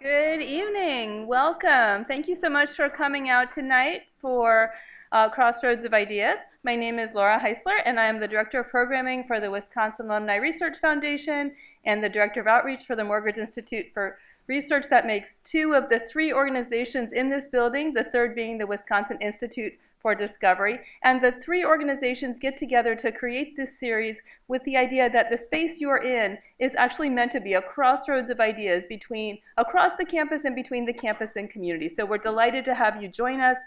Good evening. Welcome. Thank you so much for coming out tonight for Crossroads of Ideas. My name is Laura Heisler, and I am the Director of Programming for the Wisconsin Alumni Research Foundation and the Director of Outreach for the Morgridge Institute for Research that makes two of the three organizations in this building, the third being the Wisconsin Institute for Discovery. And the three organizations get together to create this series with the idea that the space you're in is actually meant to be a crossroads of ideas across the campus and between the campus and community. So we're delighted to have you join us.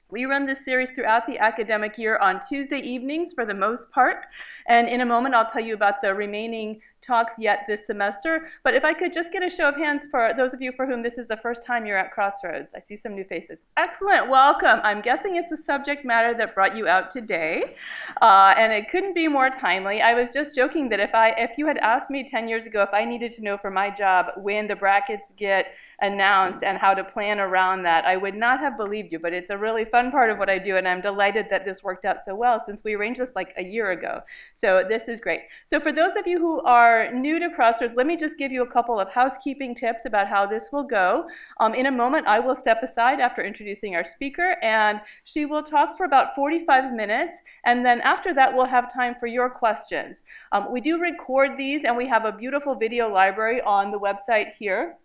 We run this series throughout the academic year on Tuesday evenings for the most part. And in a moment, I'll tell you about the remaining talks yet this semester. But if I could just get a show of hands for those of you for whom this is the first time you're at Crossroads. I see some new faces. Excellent, welcome. I'm guessing it's the subject matter that brought you out today. And it couldn't be more timely. I was just joking that if you had asked me 10 years ago if I needed to know for my job when the brackets get announced and how to plan around that, I would not have believed you, but it's a really fun part of what I do, and I'm delighted that this worked out so well since we arranged this like a year ago. So this is great. So for those of you who are new to Crossroads, let me just give you a couple of housekeeping tips about how this will go. In a moment, I will step aside after introducing our speaker, and she will talk for about 45 minutes, and then after that, we'll have time for your questions. We do record these, and we have a beautiful video library on the website here.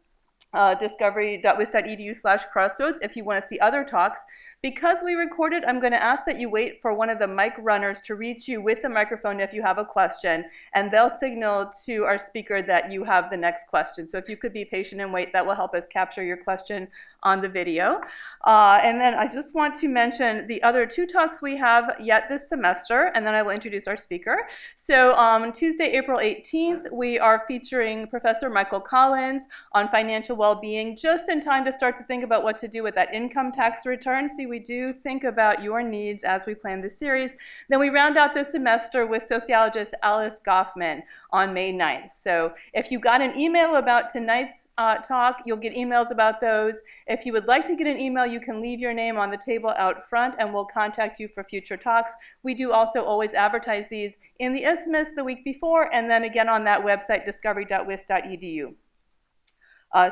Discovery.wis.edu/crossroads if you want to see other talks. Because we recorded, I'm going to ask that you wait for one of the mic runners to reach you with the microphone if you have a question, and they'll signal to our speaker that you have the next question. So if you could be patient and wait, that will help us capture your question on the video. And then I just want to mention the other two talks we have yet this semester, and then I will introduce our speaker. So on Tuesday, April 18th, we are featuring Professor Michael Collins on financial well-being, just in time to start to think about what to do with that income tax return. See, we do think about your needs as we plan this series. Then we round out this semester with sociologist Alice Goffman on May 9th. So if you got an email about tonight's talk, you'll get emails about those. If you would like to get an email, you can leave your name on the table out front, and we'll contact you for future talks. We do also always advertise these in the Isthmus the week before, and then again on that website, discovery.wis.edu.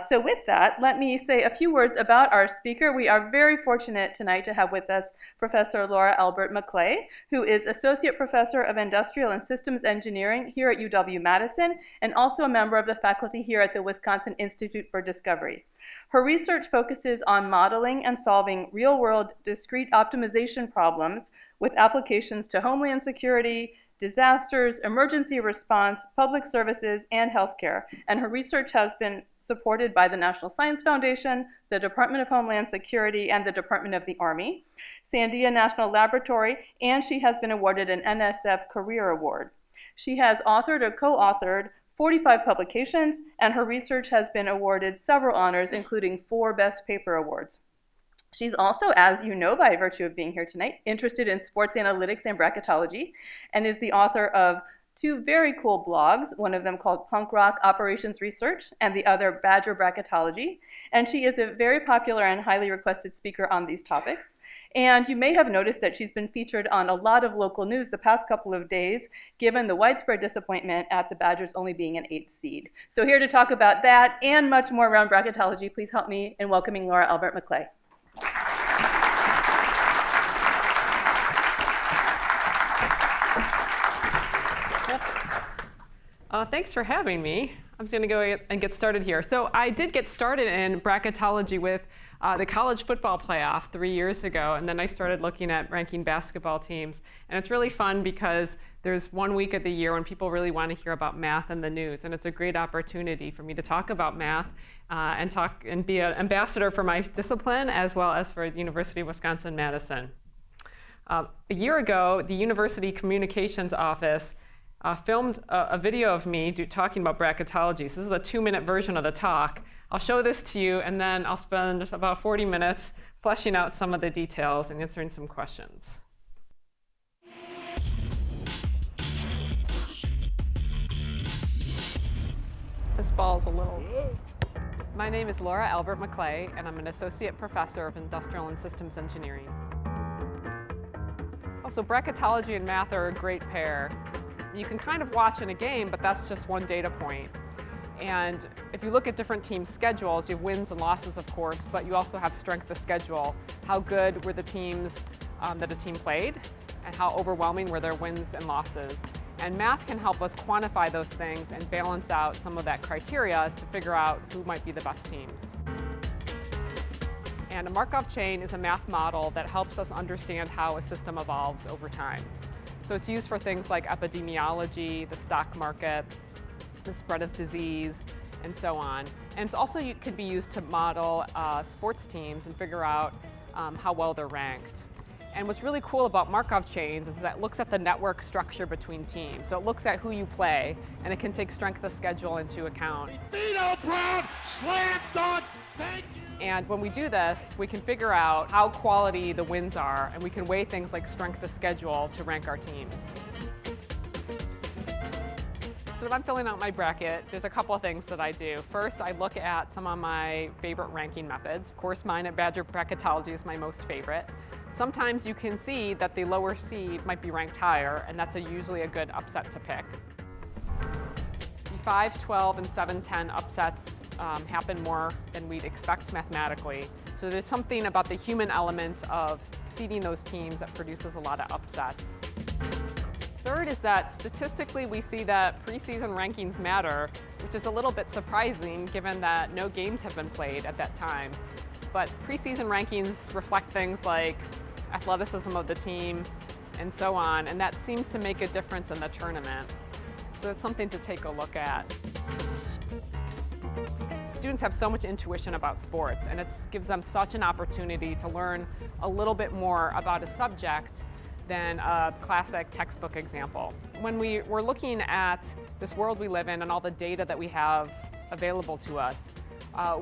So with that, let me say a few words about our speaker. We are very fortunate tonight to have with us Professor Laura Albert McLay, who is Associate Professor of Industrial and Systems Engineering here at UW-Madison, and also a member of the faculty here at the Wisconsin Institute for Discovery. Her research focuses on modeling and solving real-world discrete optimization problems with applications to homeland security, disasters, emergency response, public services, and healthcare. And her research has been supported by the National Science Foundation, the Department of Homeland Security, and the Department of the Army, Sandia National Laboratory, and she has been awarded an NSF Career Award. She has authored or co-authored 45 publications, and her research has been awarded several honors, including 4 Best Paper Awards. She's also, as you know by virtue of being here tonight, interested in sports analytics and bracketology, and is the author of 2 very cool blogs, one of them called Punk Rock Operations Research and the other Badger Bracketology. And she is a very popular and highly requested speaker on these topics. And you may have noticed that she's been featured on a lot of local news the past couple of days, given the widespread disappointment at the Badgers only being an 8th seed. So here to talk about that and much more around bracketology, please help me in welcoming Laura Albert McLay. Thanks for having me. I'm just going to go and get started here. So I did get started in bracketology with the college football playoff 3 years ago, and then I started looking at ranking basketball teams. And it's really fun because there's one week of the year when people really want to hear about math in the news, and it's a great opportunity for me to talk about math and be an ambassador for my discipline as well as for the University of Wisconsin-Madison. A year ago, the University Communications Office filmed a video of me talking about bracketology. So this is a 2-minute version of the talk. I'll show this to you, and then I'll spend about 40 minutes fleshing out some of the details and answering some questions. This ball's a little... My name is Laura Albert McLay, and I'm an Associate Professor of Industrial and Systems Engineering. So bracketology and math are a great pair. You can kind of watch in a game, but that's just one data point. And if you look at different team schedules, you have wins and losses, of course, but you also have strength of schedule. How good were the teams that a team played, and how overwhelming were their wins and losses. And math can help us quantify those things and balance out some of that criteria to figure out who might be the best teams. And a Markov chain is a math model that helps us understand how a system evolves over time. So it's used for things like epidemiology, the stock market, the spread of disease, and so on. And it's also could be used to model sports teams and figure out how well they're ranked. And what's really cool about Markov chains is that it looks at the network structure between teams. So it looks at who you play, and it can take strength of schedule into account. Vito Brown, slam dunk, thank you. And when we do this, we can figure out how quality the wins are, and we can weigh things like strength of schedule to rank our teams. So when I'm filling out my bracket, there's a couple of things that I do. First, I look at some of my favorite ranking methods. Of course, mine at Badger Bracketology is my most favorite. Sometimes you can see that the lower seed might be ranked higher, and that's usually a good upset to pick. The 5, 12, and 7, 10 upsets happen more than we'd expect mathematically. So there's something about the human element of seeding those teams that produces a lot of upsets. Third is that statistically we see that preseason rankings matter, which is a little bit surprising given that no games have been played at that time. But preseason rankings reflect things like athleticism of the team and so on, and that seems to make a difference in the tournament. So it's something to take a look at. Students have so much intuition about sports, and it gives them such an opportunity to learn a little bit more about a subject than a classic textbook example. When we're looking at this world we live in and all the data that we have available to us,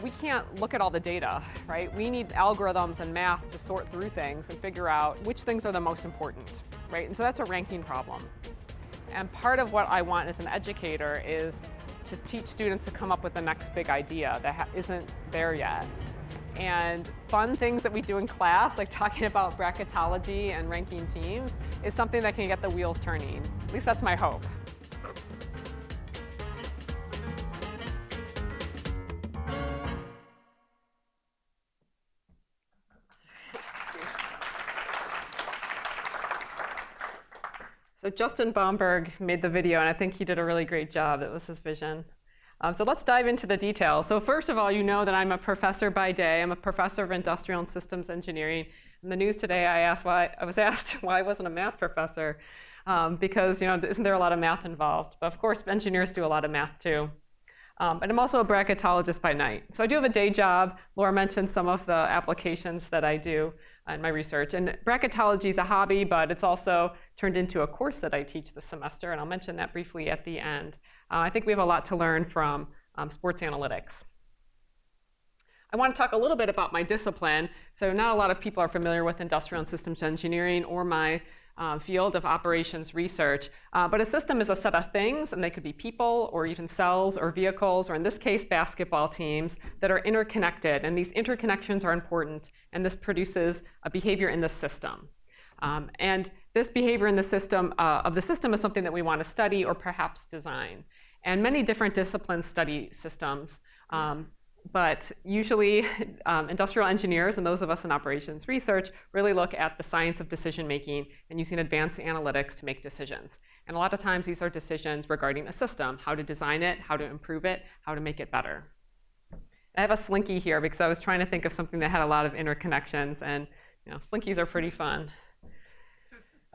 we can't look at all the data, right? We need algorithms and math to sort through things and figure out which things are the most important, right? And so that's a ranking problem. And part of what I want as an educator is to teach students to come up with the next big idea that isn't there yet. And fun things that we do in class, like talking about bracketology and ranking teams, is something that can get the wheels turning. At least that's my hope. So Justin Bomberg made the video, and I think he did a really great job. It was his vision. So let's dive into the details. So first of all, you know that I'm a professor by day. I'm a professor of industrial and systems engineering. In the news today, I was asked why I wasn't a math professor, because isn't there a lot of math involved? But of course, engineers do a lot of math too. And I'm also a bracketologist by night. So I do have a day job. Laura mentioned some of the applications that I do in my research. And bracketology is a hobby, but it's also turned into a course that I teach this semester, and I'll mention that briefly at the end. I think we have a lot to learn from sports analytics. I want to talk a little bit about my discipline. So not a lot of people are familiar with industrial and systems engineering or my field of operations research. But a system is a set of things, and they could be people or even cells or vehicles, or in this case, basketball teams that are interconnected. And these interconnections are important, and this produces a behavior in the system. And this behavior in the system is something that we want to study or perhaps design. And many different disciplines study systems. But usually industrial engineers and those of us in operations research really look at the science of decision making and using advanced analytics to make decisions. And a lot of times these are decisions regarding a system, how to design it, how to improve it, how to make it better. I have a slinky here because I was trying to think of something that had a lot of interconnections, and slinkies are pretty fun.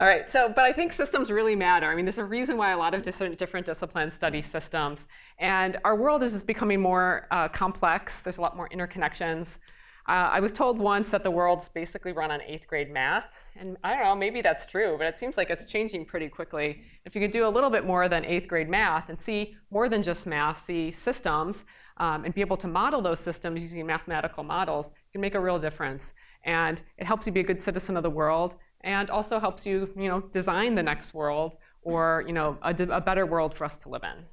All right, but I think systems really matter. I mean, there's a reason why a lot of different disciplines study systems. And our world is just becoming more complex. There's a lot more interconnections. I was told once that the world's basically run on 8th grade math. And I don't know, maybe that's true, but it seems like it's changing pretty quickly. If you could do a little bit more than 8th grade math and see more than just math, see systems, and be able to model those systems using mathematical models, it can make a real difference. And it helps you be a good citizen of the world, and also helps you, design the next world, or a better world for us to live in.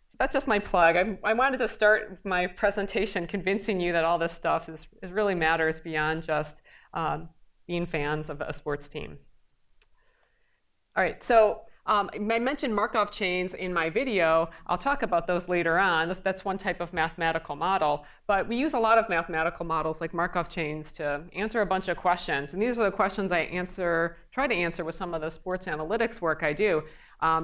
So that's just my plug. I wanted to start my presentation convincing you that all this stuff is really matters beyond just being fans of a sports team. All right, so I mentioned Markov chains in my video. I'll talk about those later on. That's one type of mathematical model. But we use a lot of mathematical models like Markov chains to answer a bunch of questions. And these are the questions I try to answer with some of the sports analytics work I do.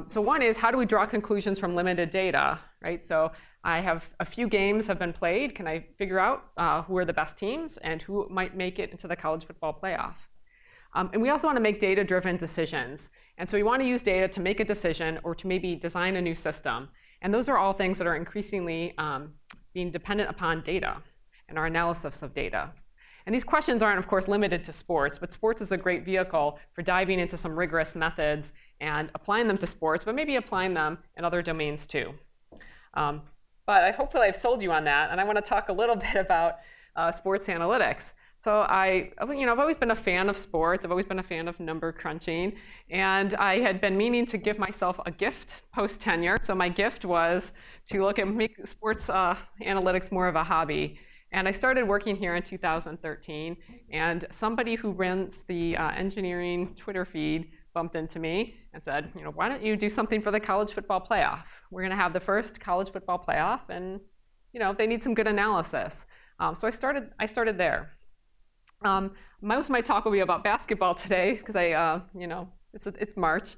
So one is, how do we draw conclusions from limited data, right? So I have a few games have been played. Can I figure out who are the best teams and who might make it into the college football playoff? And we also want to make data-driven decisions. And so we want to use data to make a decision or to maybe design a new system. And those are all things that are increasingly being dependent upon data and our analysis of data. And these questions aren't, of course, limited to sports, but sports is a great vehicle for diving into some rigorous methods and applying them to sports, but maybe applying them in other domains too. But hopefully I've sold you on that, and I want to talk a little bit about sports analytics. So I've always been a fan of sports. I've always been a fan of number crunching. And I had been meaning to give myself a gift post-tenure. So my gift was to make sports analytics more of a hobby. And I started working here in 2013. And somebody who runs the engineering Twitter feed bumped into me and said, why don't you do something for the college football playoff? We're going to have the first college football playoff. And they need some good analysis. So I started there. Most of my talk will be about basketball today because it's March.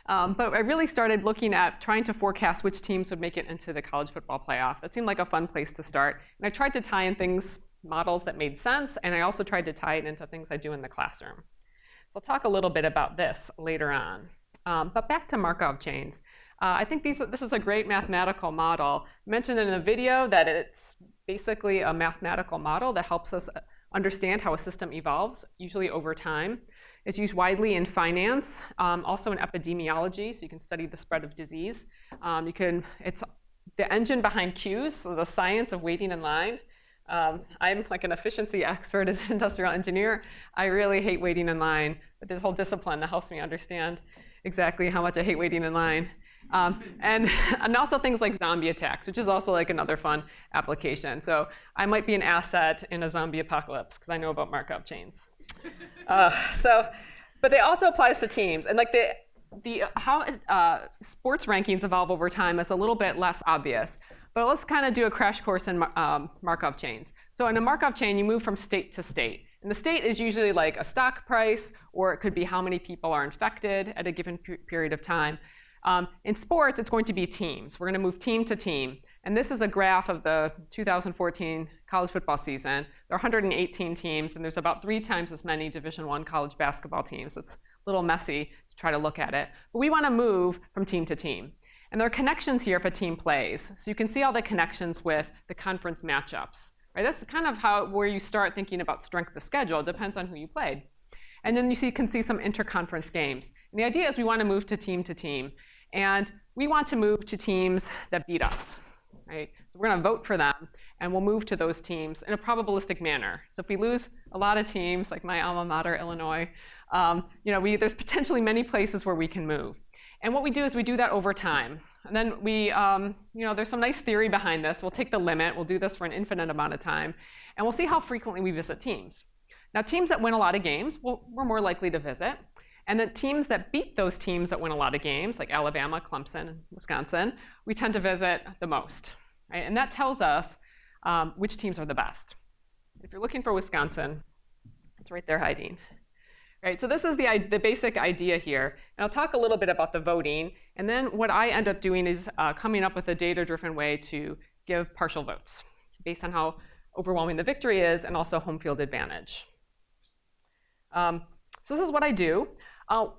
But I really started looking at trying to forecast which teams would make it into the college football playoff. That seemed like a fun place to start. And I tried to tie in models that made sense, and I also tried to tie it into things I do in the classroom. So I'll talk a little bit about this later on. But back to Markov chains. I think this is a great mathematical model. I mentioned in the video that it's basically a mathematical model that helps us understand how a system evolves, usually over time. It's used widely in finance, also in epidemiology, so you can study the spread of disease. It's the engine behind queues, so the science of waiting in line. I'm like an efficiency expert as an industrial engineer. I really hate waiting in line, but there's a whole discipline that helps me understand exactly how much I hate waiting in line. And also things like zombie attacks, which is also like another fun application. So I might be an asset in a zombie apocalypse because I know about Markov chains. But they also applies to teams, and like how sports rankings evolve over time is a little bit less obvious. But let's kind of do a crash course in Markov chains. So in a Markov chain, you move from state to state. And the state is usually like a stock price, or it could be how many people are infected at a given period of time. In sports, it's going to be teams. We're going to move team to team. And this is a graph of the 2014 college football season. There are 118 teams, and there's about 3 times as many Division I college basketball teams. It's a little messy to try to look at it. But we want to move from team to team. And there are connections here if a team plays. So you can see all the connections with the conference matchups. Right? That's kind of where you start thinking about strength of schedule. It depends on who you played. And then you can see some interconference games. And the idea is we want to move to team. And we want to move to teams that beat us. Right? So we're going to vote for them, and we'll move to those teams in a probabilistic manner. So if we lose a lot of teams, like my alma mater, Illinois, there's potentially many places where we can move. And what we do is we do that over time. And then there's some nice theory behind this. We'll take the limit. We'll do this for an infinite amount of time. And we'll see how frequently we visit teams. Now, teams that win a lot of games, we're more likely to visit. And the teams that beat those teams that win a lot of games, like Alabama, Clemson, and Wisconsin, we tend to visit the most. Right? And that tells us which teams are the best. If you're looking for Wisconsin, it's right there hiding. Right? So this is the basic idea here. And I'll talk a little bit about the voting. And then what I end up doing is coming up with a data-driven way to give partial votes based on how overwhelming the victory is and also home field advantage. So this is what I do.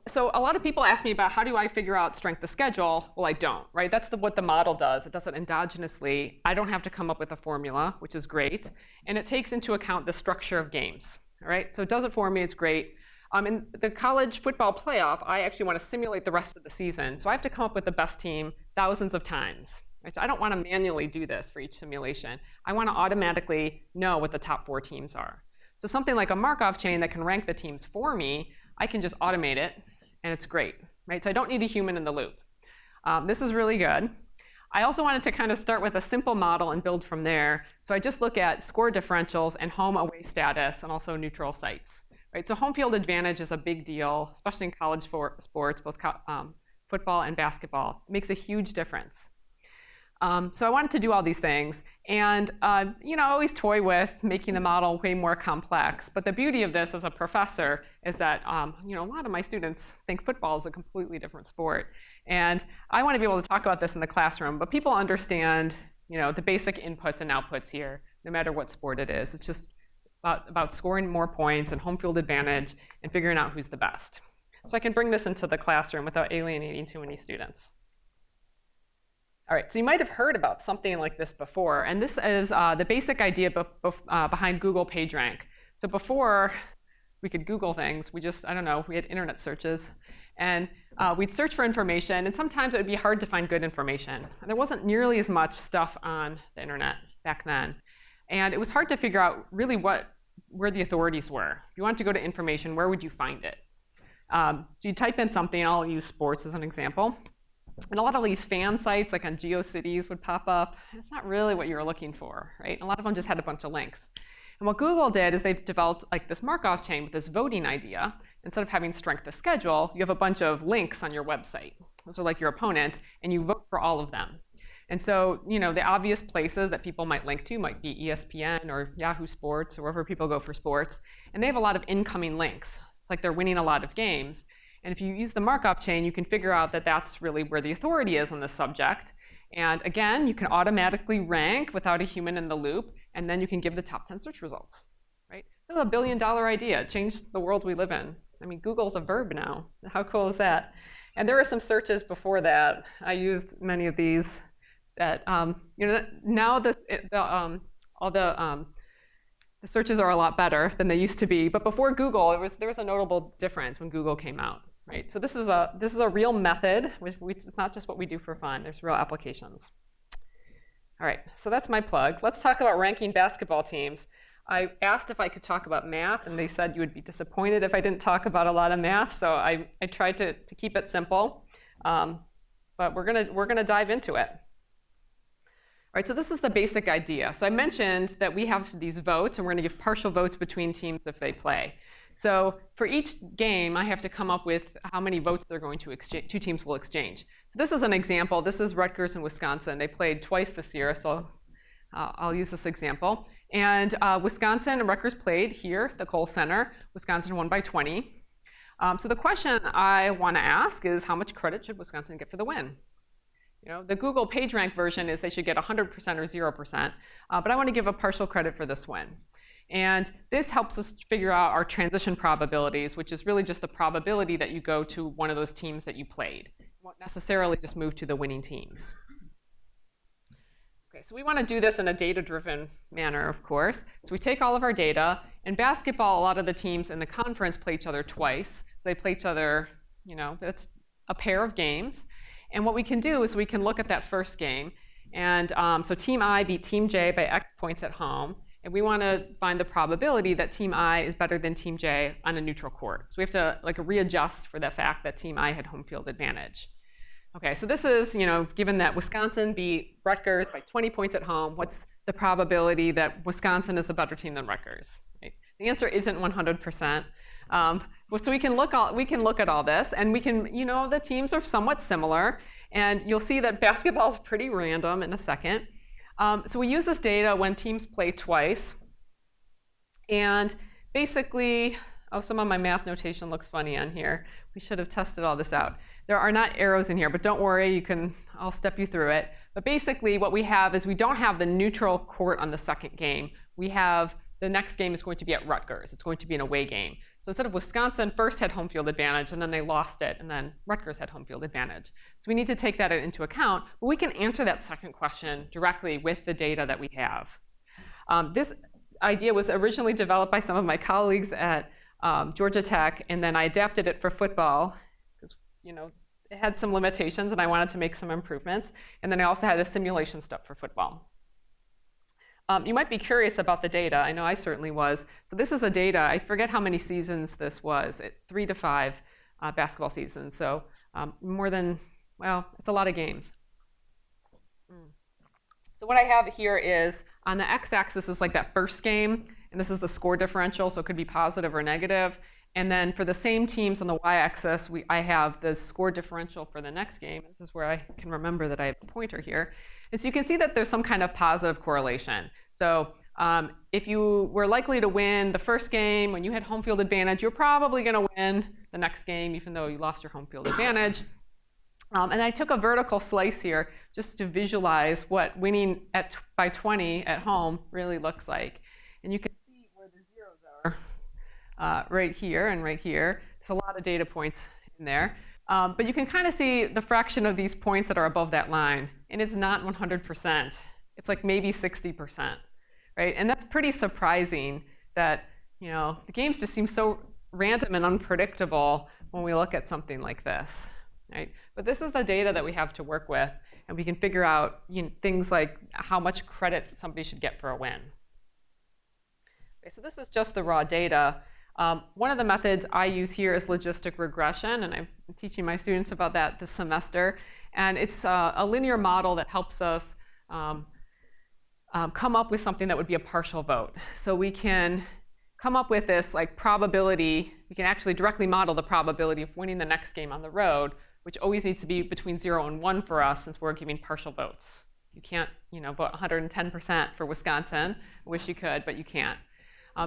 So a lot of people ask me about how do I figure out strength of schedule? Well, I don't, right? That's what the model does. It does it endogenously. I don't have to come up with a formula, which is great. And it takes into account the structure of games, all right? So it does it for me. It's great. In the college football playoff, I actually want to simulate the rest of the season. So I have to come up with the best team thousands of times. Right? So I don't want to manually do this for each simulation. I want to automatically know what the top 4 teams are. So something like a Markov chain that can rank the teams for me, I can just automate it, and it's great. Right? So I don't need a human in the loop. This is really good. I also wanted to kind of start with a simple model and build from there. So I just look at score differentials and home-away status, and also neutral sites. Right? So home field advantage is a big deal, especially in college sports, both football and basketball. It makes a huge difference. So I wanted to do all these things, and I always toy with making the model way more complex. But the beauty of this as a professor is that a lot of my students think football is a completely different sport, and I want to be able to talk about this in the classroom. But people understand, the basic inputs and outputs here, no matter what sport it is. It's just about scoring more points and home field advantage and figuring out who's the best. So I can bring this into the classroom without alienating too many students. All right, so you might have heard about something like this before, and this is the basic idea behind Google PageRank. So before we could Google things, we had internet searches, and we'd search for information, and sometimes it would be hard to find good information. And there wasn't nearly as much stuff on the internet back then, and it was hard to figure out really where the authorities were. If you wanted to go to information, where would you find it? So you type in something, I'll use sports as an example. And a lot of these fan sites, like on GeoCities, would pop up. It's not really what you were looking for, right? A lot of them just had a bunch of links. And what Google did is they've developed like this Markov chain with this voting idea. Instead of having strength of schedule, you have a bunch of links on your website. Those are like your opponents, and you vote for all of them. And so, the obvious places that people might link to might be ESPN or Yahoo Sports or wherever people go for sports. And they have a lot of incoming links. It's like they're winning a lot of games. And if you use the Markov chain, you can figure out that that's really where the authority is on the subject. And again, you can automatically rank without a human in the loop, and then you can give the top 10 search results, right? It's a $1 billion idea. It changed the world we live in. I mean, Google's a verb now. How cool is that? And there were some searches before that. I used many of these that, now the searches are a lot better than they used to be. But before Google, there was a notable difference when Google came out. Right? So this is a real method. It's not just what we do for fun. There's real applications. All right, so that's my plug. Let's talk about ranking basketball teams. I asked if I could talk about math, and they said you would be disappointed if I didn't talk about a lot of math. So I tried to keep it simple, but we're gonna dive into it. All right, so this is the basic idea. So I mentioned that we have these votes, and we're gonna give partial votes between teams if they play. So for each game, I have to come up with how many votes they're going to exchange, two teams will exchange. So this is an example. This is Rutgers and Wisconsin. They played twice this year, so I'll use this example. And Wisconsin and Rutgers played here at the Kohl Center. Wisconsin won by 20. So the question I want to ask is, how much credit should Wisconsin get for the win? The Google PageRank version is they should get 100% or 0%, but I want to give a partial credit for this win. And this helps us figure out our transition probabilities, which is really just the probability that you go to one of those teams that you played. You won't necessarily just move to the winning teams. Okay, so we want to do this in a data-driven manner, of course. So we take all of our data. In basketball, a lot of the teams in the conference play each other twice. So they play each other, it's a pair of games. And what we can do is we can look at that first game. And so Team I beat Team J by X points at home. And we want to find the probability that Team I is better than Team J on a neutral court. So we have to readjust for the fact that Team I had home field advantage. Okay, so this is, given that Wisconsin beat Rutgers by 20 points at home, what's the probability that Wisconsin is a better team than Rutgers? Right? The answer isn't 100%. So we can look at all this, and we can, the teams are somewhat similar, and you'll see that basketball is pretty random in a second. So we use this data when teams play twice. And basically, some of my math notation looks funny on here. We should have tested all this out. There are not arrows in here, but don't worry, I'll step you through it. But basically what we have is we don't have the neutral court on the second game. The next game is going to be at Rutgers. It's going to be an away game. So instead of Wisconsin first had home field advantage, and then they lost it, and then Rutgers had home field advantage. So we need to take that into account, but we can answer that second question directly with the data that we have. This idea was originally developed by some of my colleagues at Georgia Tech, and then I adapted it for football, because it had some limitations, and I wanted to make some improvements. And then I also had a simulation step for football. You might be curious about the data. I know I certainly was. So this is a data. I forget how many seasons this was. 3 to 5 basketball seasons. So more than, it's a lot of games. So what I have here is, on the x-axis is like that first game, and this is the score differential, so it could be positive or negative. And then for the same teams on the y-axis, I have the score differential for the next game. This is where I can remember that I have a pointer here. And so you can see that there's some kind of positive correlation. So if you were likely to win the first game, when you had home field advantage, you're probably going to win the next game, even though you lost your home field advantage. And I took a vertical slice here just to visualize what winning by 20 at home really looks like. And you can see where the zeros are right here and right here. There's a lot of data points in there. But you can kind of see the fraction of these points that are above that line. And it's not 100%. It's like maybe 60%. Right? And that's pretty surprising that, the games just seem so random and unpredictable when we look at something like this. Right? But this is the data that we have to work with, and we can figure out things like how much credit somebody should get for a win. Okay, so this is just the raw data. One of the methods I use here is logistic regression, and I'm teaching my students about that this semester. And it's a linear model that helps us come up with something that would be a partial vote. So we can come up with this probability. We can actually directly model the probability of winning the next game on the road, which always needs to be between 0 and 1 for us since we're giving partial votes. You can't vote 110% for Wisconsin. I wish you could, but you can't.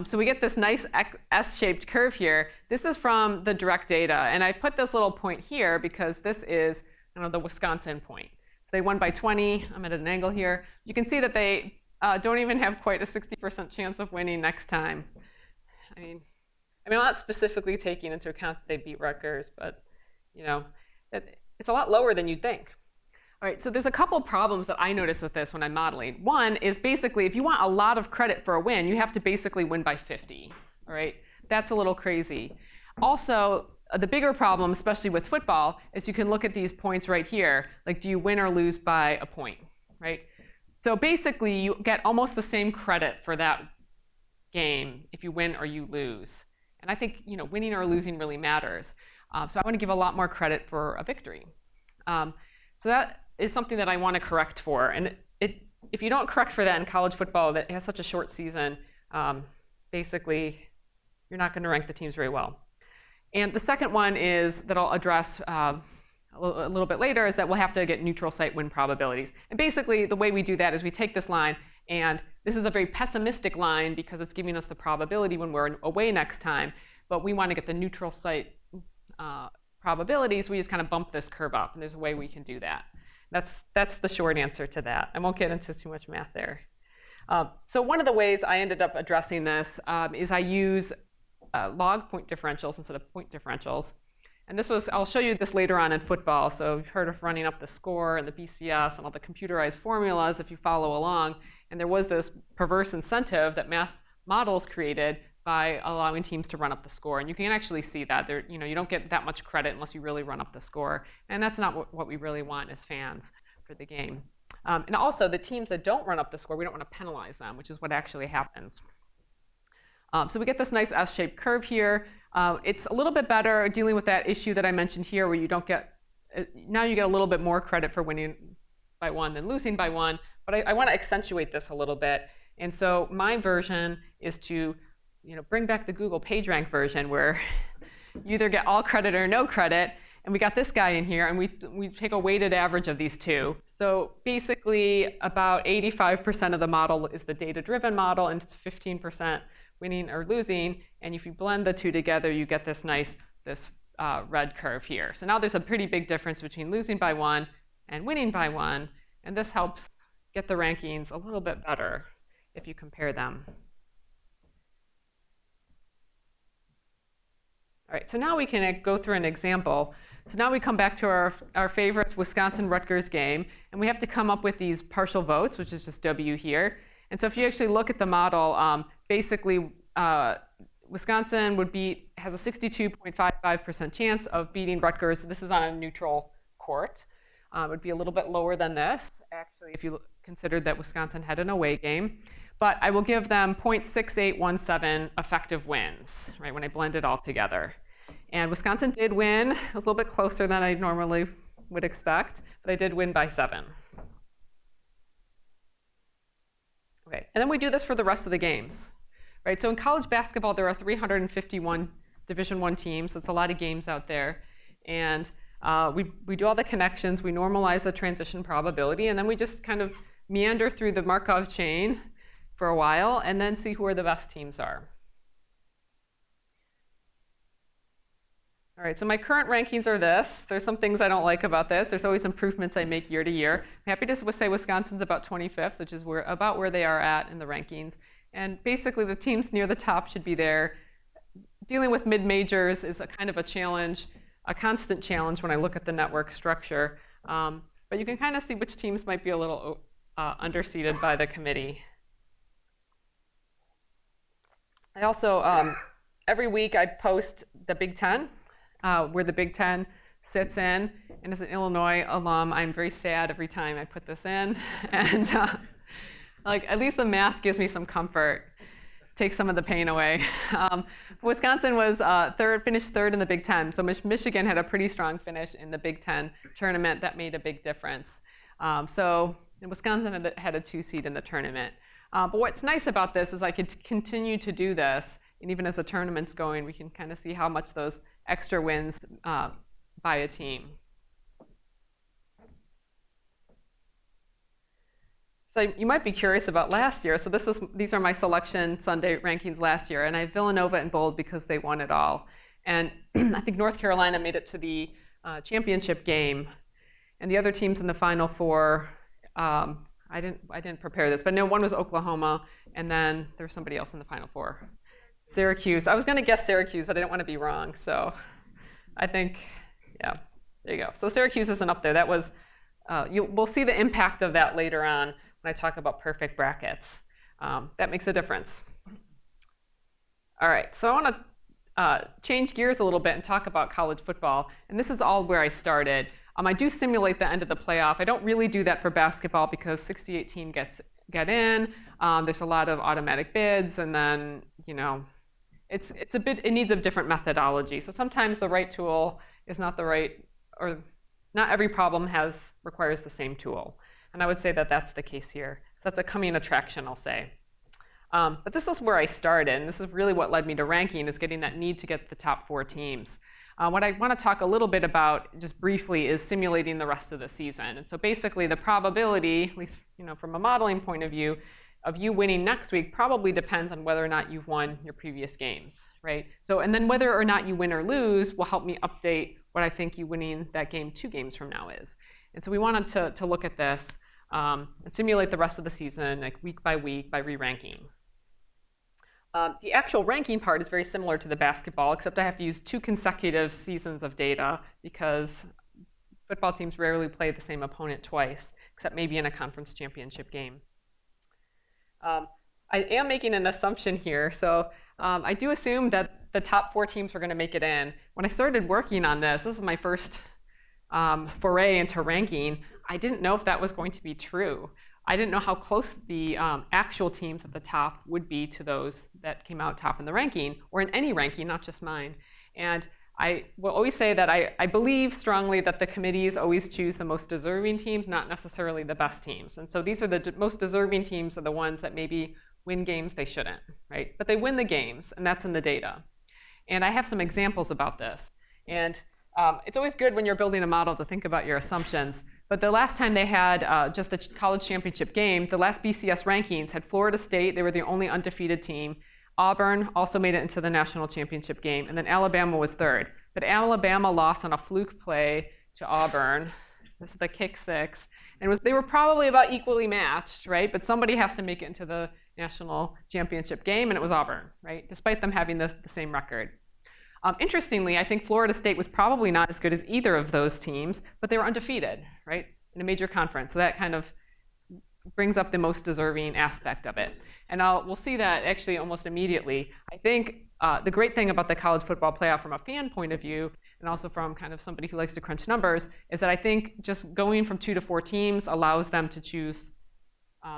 So we get this nice S-shaped curve here. This is from the direct data. And I put this little point here because this is the Wisconsin point. They won by 20. I'm at an angle here. You can see that they don't even have quite a 60% chance of winning next time. I mean, I'm not specifically taking into account that they beat Rutgers, but it's a lot lower than you'd think. All right, so there's a couple problems that I notice with this when I'm modeling. One is basically if you want a lot of credit for a win, you have to basically win by 50. All right, that's a little crazy. Also, the bigger problem, especially with football, is you can look at these points right here. Do you win or lose by a point, right? So basically, you get almost the same credit for that game if you win or you lose. And I think winning or losing really matters. So I want to give a lot more credit for a victory. So that is something that I want to correct for. And if you don't correct for that in college football that has such a short season, basically, you're not going to rank the teams very well. And the second one is that I'll address a little bit later is that we'll have to get neutral site win probabilities. And basically, the way we do that is we take this line, and this is a very pessimistic line because it's giving us the probability when we're away next time. But we want to get the neutral site probabilities. We just kind of bump this curve up, and there's a way we can do that. That's the short answer to that. I won't get into too much math there. So one of the ways I ended up addressing this is I use log point differentials instead of point differentials. And I'll show you this later on in football. So you've heard of running up the score and the BCS and all the computerized formulas if you follow along. And there was this perverse incentive that math models created by allowing teams to run up the score. And you can actually see that. You don't get that much credit unless you really run up the score. And that's not what we really want as fans for the game. And also, the teams that don't run up the score, we don't want to penalize them, which is what actually happens. So we get this nice S-shaped curve here. It's a little bit better dealing with that issue that I mentioned here where you don't get, now you get a little bit more credit for winning by 1 than losing by 1. But I want to accentuate this a little bit. And so my version is to bring back the Google PageRank version where you either get all credit or no credit. And we got this guy in here, and we take a weighted average of these two. So basically, about 85% of the model is the data-driven model, and it's 15% winning or losing. And if you blend the two together, you get this nice red curve here. So now there's a pretty big difference between losing by 1 and winning by 1. And this helps get the rankings a little bit better if you compare them. All right, so now we can go through an example. So now we come back to our favorite Wisconsin-Rutgers game, and we have to come up with these partial votes, which is just W here. And so if you actually look at the model, basically Wisconsin has a 62.55% chance of beating Rutgers. This is on a neutral court. It would be a little bit lower than this, actually, if you considered that Wisconsin had an away game. But I will give them 0.6817 effective wins, right, when I blend it all together. And Wisconsin did win. It was a little bit closer than I normally would expect, but I did win by 7. Okay, and then we do this for the rest of the games, right? So in college basketball, there are 351 Division I teams, so it's a lot of games out there. And we do all the connections, we normalize the transition probability, and then we just kind of meander through the Markov chain for a while and then see who the best teams are. All right, so my current rankings are this. There's some things I don't like about this. There's always improvements I make year to year. I'm happy to say Wisconsin's about 25th, which is about where they are at in the rankings. And basically, the teams near the top should be there. Dealing with mid-majors is a kind of a challenge, a constant challenge when I look at the network structure. But you can kind of see which teams might be a little underseeded by the committee. I also, every week I post the Big Ten, where the Big Ten sits in. And as an Illinois alum, I'm very sad every time I put this in. And like, at least the math gives me some comfort, takes some of the pain away. Wisconsin was finished third in the Big Ten. So Michigan had a pretty strong finish in the Big Ten tournament. That made a big difference. So Wisconsin had a 2 seed in the tournament. But what's nice about this is I could continue to do this. And even as the tournament's going, we can kind of see how much those extra wins by a team. So you might be curious about last year. So these are my Selection Sunday rankings last year. And I have Villanova in bold because they won it all. And I think North Carolina made it to the championship game. And the other teams in the Final Four, I didn't prepare this, but no, one was Oklahoma. And then there was somebody else in the Final Four. Syracuse. I was going to guess Syracuse, but I didn't want to be wrong. So I think, yeah, there you go. So Syracuse isn't up there. That was, we'll see the impact of that later on when I talk about perfect brackets. That makes a difference. All right, so I want to change gears a little bit and talk about college football. And this is all where I started. I do simulate the end of the playoff. I don't really do that for basketball because 68 teams get in. There's a lot of automatic bids, and then, you know, it needs a different methodology. So sometimes the right tool is not the right, or not every problem requires the same tool. And I would say that that's the case here. So that's a coming attraction, I'll say. But this is where I started, and this is really what led me to ranking, is getting that need to get the top 4 teams. What I want to talk a little bit about, just briefly, is simulating the rest of the season. And so basically, the probability, at least from a modeling point of view, of you winning next week probably depends on whether or not you've won your previous games, right? So, and then whether or not you win or lose will help me update what I think you winning that game 2 games from now is. And so we wanted to look at this and simulate the rest of the season, like week by re-ranking. The actual ranking part is very similar to the basketball, except I have to use 2 consecutive seasons of data because football teams rarely play the same opponent twice, except maybe in a conference championship game. I am making an assumption here. So I do assume that the top 4 teams are going to make it in. When I started working on this is my first foray into ranking. I didn't know if that was going to be true. I didn't know how close the actual teams at the top would be to those that came out top in the ranking, or in any ranking, not just mine. And I will always say that I believe strongly that the committees always choose the most deserving teams, not necessarily the best teams. And so these are the most deserving teams are the ones that maybe win games they shouldn't, right? But they win the games, and that's in the data. And I have some examples about this. And it's always good when you're building a model to think about your assumptions. But the last time they had just the college championship game, the last BCS rankings had Florida State. They were the only undefeated team. Auburn also made it into the national championship game, and then Alabama was 3rd. But Alabama lost on a fluke play to Auburn. This is the kick 6. And they were probably about equally matched, right? But somebody has to make it into the national championship game, and it was Auburn, right? Despite them having the same record. Interestingly, I think Florida State was probably not as good as either of those teams, but they were undefeated, right? In a major conference. So that kind of brings up the most deserving aspect of it. And we'll see that actually almost immediately. I think the great thing about the college football playoff from a fan point of view, and also from kind of somebody who likes to crunch numbers, is that I think just going from 2 to 4 teams allows them to choose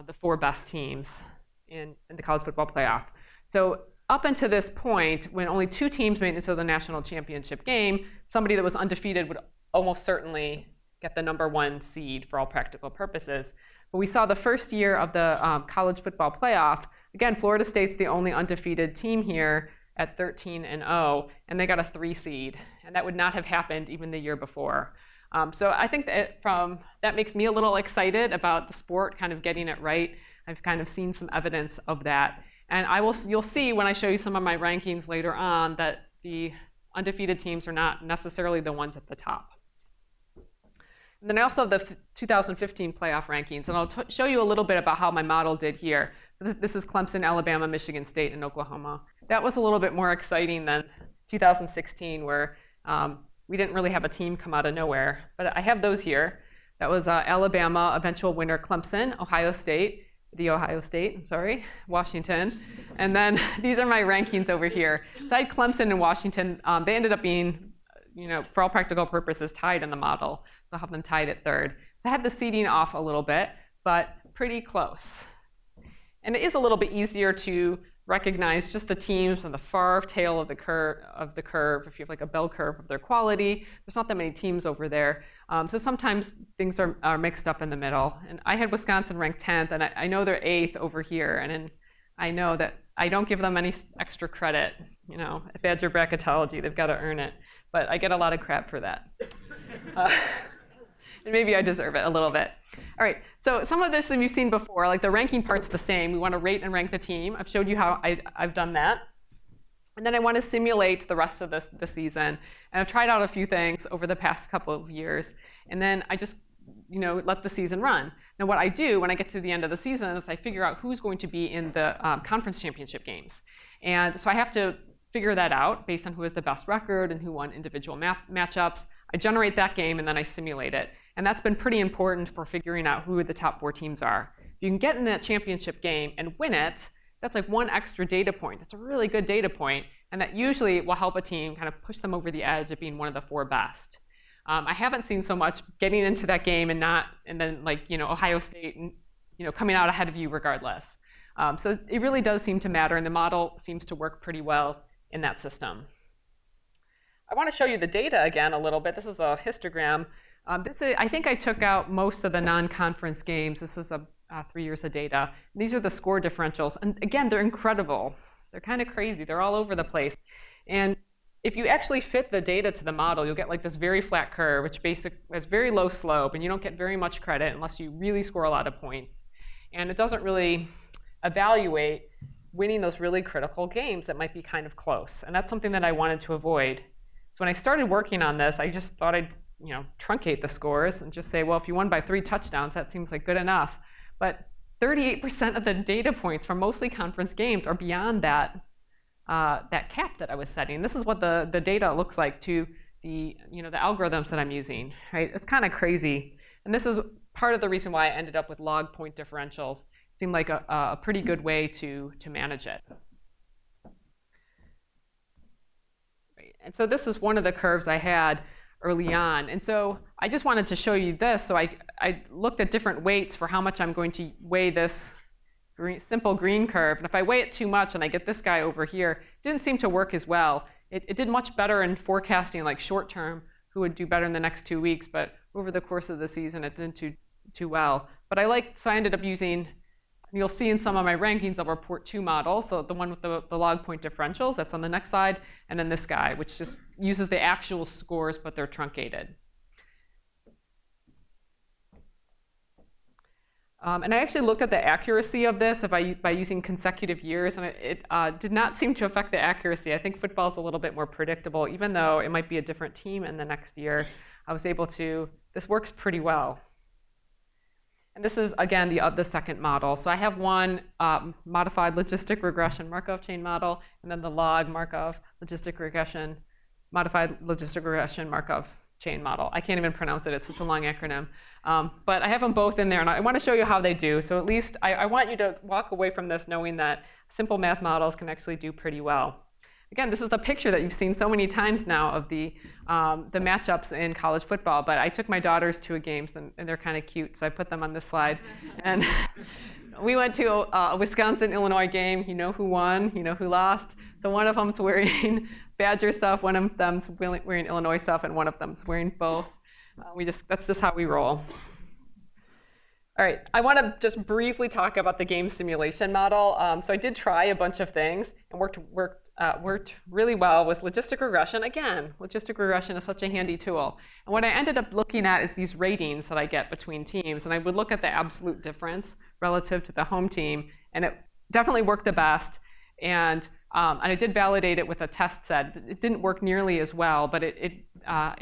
the 4 best teams in the college football playoff. So up until this point, when only 2 teams made it into the national championship game, somebody that was undefeated would almost certainly get the number 1 seed for all practical purposes. But we saw the first year of the college football playoff, again, Florida State's the only undefeated team here, at 13-0, and they got a 3 seed. And that would not have happened even the year before. So I think that makes me a little excited about the sport kind of getting it right. I've kind of seen some evidence of that. And you'll see when I show you some of my rankings later on that the undefeated teams are not necessarily the ones at the top. And then I also have the 2015 playoff rankings, and I'll show you a little bit about how my model did here. So this is Clemson, Alabama, Michigan State, and Oklahoma. That was a little bit more exciting than 2016, where we didn't really have a team come out of nowhere. But I have those here. That was Alabama, eventual winner Clemson, Ohio State, Washington. And then these are my rankings over here. So I had Clemson and Washington. They ended up being, for all practical purposes, tied in the model. So I'll have them tied at third. So I had the seeding off a little bit, but pretty close. And it is a little bit easier to recognize just the teams on the far tail of the curve. If you have like a bell curve of their quality, there's not that many teams over there. So sometimes things are mixed up in the middle. And I had Wisconsin ranked 10th, and I know they're 8th over here. And I know that I don't give them any extra credit. If Badger bracketology, they've got to earn it. But I get a lot of crap for that. And maybe I deserve it a little bit. All right, so some of this you've seen before, like the ranking part's the same. We want to rate and rank the team. I've showed you how I've done that. And then I want to simulate the rest of the season. And I've tried out a few things over the past couple of years. And then I just let the season run. Now what I do when I get to the end of the season is I figure out who's going to be in the conference championship games. And so I have to figure that out based on who has the best record and who won individual matchups. I generate that game and then I simulate it. And that's been pretty important for figuring out who the top 4 teams are. If you can get in that championship game and win it, that's like one extra data point. That's a really good data point, and that usually will help a team kind of push them over the edge of being one of the 4 best. I haven't seen so much getting into that game and then Ohio State coming out ahead of you regardless. So it really does seem to matter, and the model seems to work pretty well in that system. I want to show you the data again a little bit. This is a histogram. I think I took out most of the non-conference games. This is 3 years of data. These are the score differentials. And again, they're incredible. They're kind of crazy. They're all over the place. And if you actually fit the data to the model, you'll get like this very flat curve, which has very low slope, and you don't get very much credit unless you really score a lot of points. And it doesn't really evaluate winning those really critical games that might be kind of close. And that's something that I wanted to avoid. So when I started working on this, I just thought I'd truncate the scores and just say, well, if you won by 3 touchdowns, that seems like good enough. But 38% of the data points from mostly conference games are beyond that cap that I was setting. This is what the data looks like to the algorithms that I'm using. Right? It's kind of crazy. And this is part of the reason why I ended up with log point differentials. It seemed like a pretty good way to manage it. Right. And so this is one of the curves I had early on. And so I just wanted to show you this. So I looked at different weights for how much I'm going to weigh this simple green curve. And if I weigh it too much and I get this guy over here, it didn't seem to work as well. It did much better in forecasting like short term, who would do better in the next 2 weeks, but over the course of the season, it didn't do too well. But so I ended up using, you'll see in some of my rankings, I'll report 2 models. So the one with the log point differentials, that's on the next slide, and then this guy, which just uses the actual scores, but they're truncated. And I actually looked at the accuracy of this by using consecutive years, and it did not seem to affect the accuracy. I think football is a little bit more predictable, even though it might be a different team in the next year. I was able to, this works pretty well. And this is, again, the second model. So I have one modified logistic regression Markov chain model, and then the log Markov logistic regression, modified logistic regression Markov chain model. I can't even pronounce it. It's such a long acronym. But I have them both in there, and I want to show you how they do. So at least I want you to walk away from this knowing that simple math models can actually do pretty well. Again, this is the picture that you've seen so many times now of the matchups in college football, but I took my daughters to a game, and they're kind of cute, so I put them on this slide. And we went to a Wisconsin-Illinois game. You know who won, you know who lost. So one of them's wearing Badger stuff, one of them's wearing Illinois stuff, and one of them's wearing both. That's just how we roll. All right, I want to just briefly talk about the game simulation model. So I did try a bunch of things and worked worked really well was logistic regression. Again, logistic regression is such a handy tool. And what I ended up looking at is these ratings that I get between teams. And I would look at the absolute difference relative to the home team. And it definitely worked the best. And I did validate it with a test set. It didn't work nearly as well, but it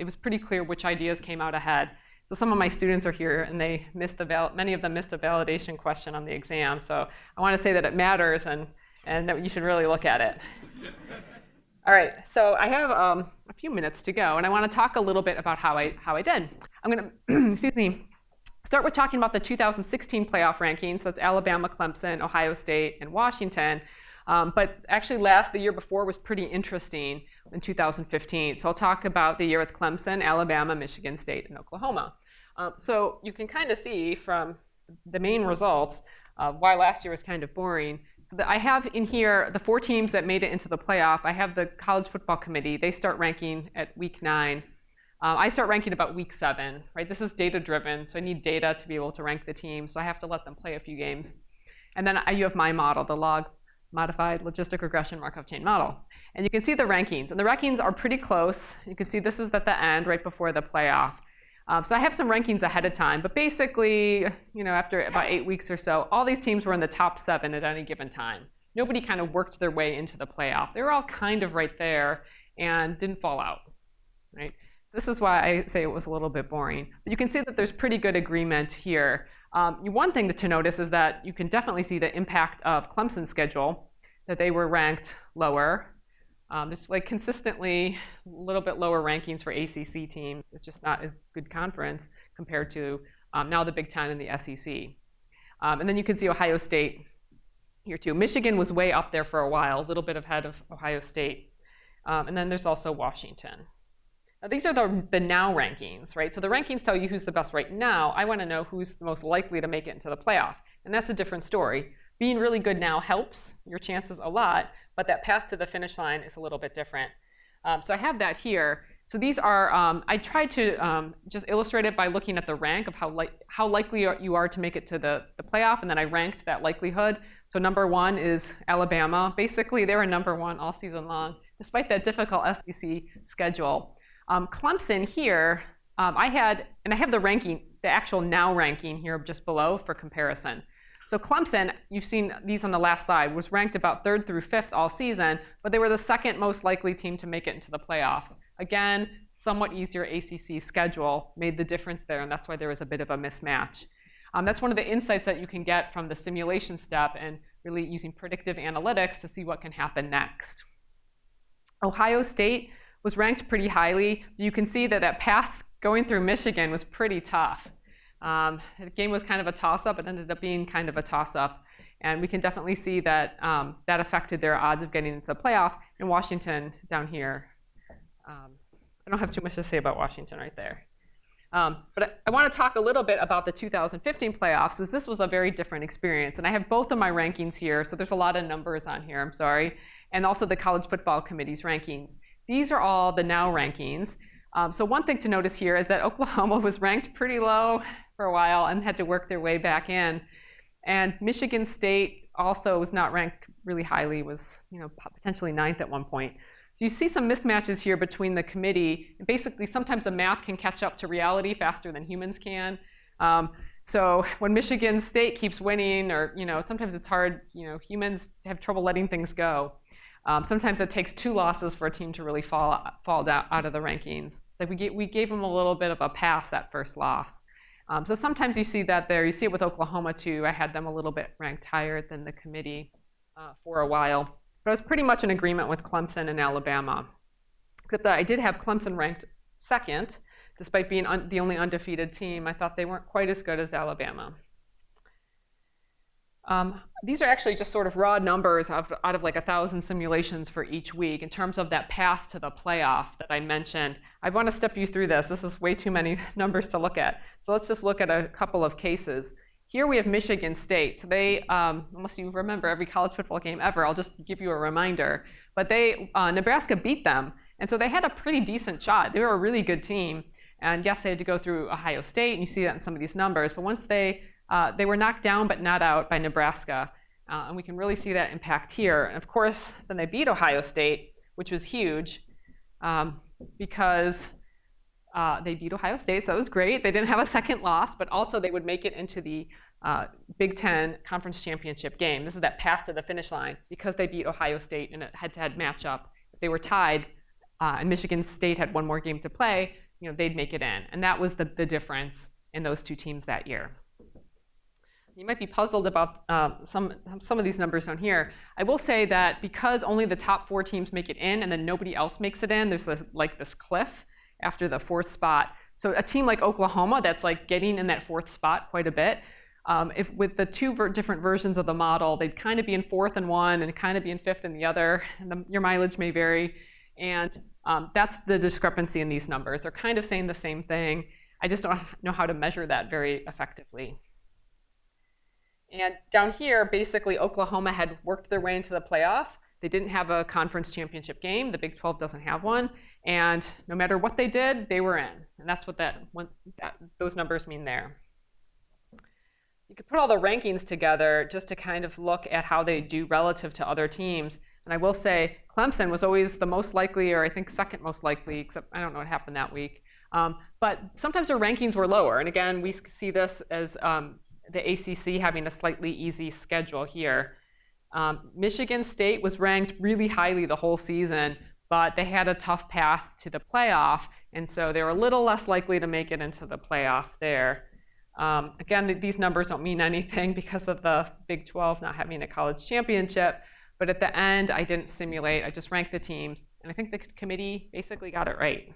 was pretty clear which ideas came out ahead. So some of my students are here, and they missed many of them missed a validation question on the exam. So I want to say that it matters, and that you should really look at it. All right, so I have a few minutes to go, and I want to talk a little bit about how I did. I'm going to start with talking about the 2016 playoff rankings. So it's Alabama, Clemson, Ohio State, and Washington. But actually the year before was pretty interesting in 2015. So I'll talk about the year with Clemson, Alabama, Michigan State, and Oklahoma. So you can kind of see from the main results why last year was kind of boring. So I have in here the 4 teams that made it into the playoff. I have the College Football Committee. They start ranking at week 9. I start ranking about week 7, right? This is data-driven, so I need data to be able to rank the team. So I have to let them play a few games. And then you have my model, the log modified logistic regression Markov chain model. And you can see the rankings. And the rankings are pretty close. You can see this is at the end, right before the playoff. So I have some rankings ahead of time. But basically, after about 8 weeks or so, all these teams were in the top 7 at any given time. Nobody kind of worked their way into the playoff. They were all kind of right there and didn't fall out, right? This is why I say it was a little bit boring. But you can see that there's pretty good agreement here. One thing to notice is that you can definitely see the impact of Clemson's schedule, that they were ranked lower. Just like consistently a little bit lower rankings for ACC teams. It's just not as good conference compared to now the Big Ten and the SEC. And then you can see Ohio State here too. Michigan was way up there for a while, a little bit ahead of Ohio State. And then there's also Washington. Now, these are the now rankings, right? So the rankings tell you who's the best right now. I want to know who's the most likely to make it into the playoff. And that's a different story. Being really good now helps your chances a lot, but that path to the finish line is a little bit different. So I have that here. So these are, I tried to just illustrate it by looking at the rank of how likely you are to make it to the playoff, and then I ranked that likelihood. So number 1 is Alabama. Basically, they were number 1 all season long, despite that difficult SEC schedule. Clemson here, I have the ranking, the actual now ranking here just below for comparison. So Clemson, you've seen these on the last slide, was ranked about 3rd through 5th all season, but they were the 2nd most likely team to make it into the playoffs. Again, somewhat easier ACC schedule made the difference there, and that's why there was a bit of a mismatch. That's one of the insights that you can get from the simulation step and really using predictive analytics to see what can happen next. Ohio State was ranked pretty highly. You can see that path going through Michigan was pretty tough. The game was kind of a toss-up. It ended up being kind of a toss-up. And we can definitely see that that affected their odds of getting into the playoff. And Washington down here, I don't have too much to say about Washington right there. But I want to talk a little bit about the 2015 playoffs, as this was a very different experience. And I have both of my rankings here, so there's a lot of numbers on here, I'm sorry. And also the College Football Committee's rankings. These are all the now rankings. So one thing to notice here is that Oklahoma was ranked pretty low for a while and had to work their way back in. And Michigan State also was not ranked really highly, was potentially 9th at one point. So you see some mismatches here between the committee. Basically, sometimes the math can catch up to reality faster than humans can. So when Michigan State keeps winning, or sometimes it's hard, humans have trouble letting things go. Sometimes it takes 2 losses for a team to really fall down out of the rankings. It's like we gave them a little bit of a pass that first loss. So sometimes you see that there. You see it with Oklahoma too. I had them a little bit ranked higher than the committee for a while. But I was pretty much in agreement with Clemson and Alabama, except that I did have Clemson ranked 2nd, despite being the only undefeated team. I thought they weren't quite as good as Alabama. These are actually just sort of raw numbers out of like 1,000 simulations for each week in terms of that path to the playoff that I mentioned. I want to step you through this. This is way too many numbers to look at. So let's just look at a couple of cases. Here we have Michigan State. So they, unless you remember every college football game ever, I'll just give you a reminder. But Nebraska beat them. And so they had a pretty decent shot. They were a really good team. And yes, they had to go through Ohio State, and you see that in some of these numbers. But once they were knocked down but not out by Nebraska. And we can really see that impact here. And of course, then they beat Ohio State, which was huge because they beat Ohio State, so that was great. They didn't have a second loss, but also they would make it into the Big Ten Conference Championship game. This is that path to the finish line because they beat Ohio State in a head-to-head matchup. If they were tied and Michigan State had one more game to play, they'd make it in. And that was the difference in those two teams that year. You might be puzzled about some of these numbers down here. I will say that because only the top 4 teams make it in and then nobody else makes it in, there's this cliff after the 4th spot. So a team like Oklahoma that's getting in that 4th spot quite a bit, if with the 2 different versions of the model, they'd kind of be in 4th in one and kind of be in 5th in the other. And your mileage may vary. And that's the discrepancy in these numbers. They're kind of saying the same thing. I just don't know how to measure that very effectively. And down here, basically, Oklahoma had worked their way into the playoff. They didn't have a conference championship game. The Big 12 doesn't have one. And no matter what they did, they were in. And that's what those numbers mean there. You could put all the rankings together just to kind of look at how they do relative to other teams. And I will say Clemson was always the most likely, or I think second most likely, except I don't know what happened that week. But sometimes their rankings were lower. And again, we see this as the ACC having a slightly easy schedule here. Michigan State was ranked really highly the whole season, but they had a tough path to the playoff, and so they were a little less likely to make it into the playoff there. Again, these numbers don't mean anything because of the Big 12 not having a college championship, but at the end, I didn't simulate. I just ranked the teams, and I think the committee basically got it right.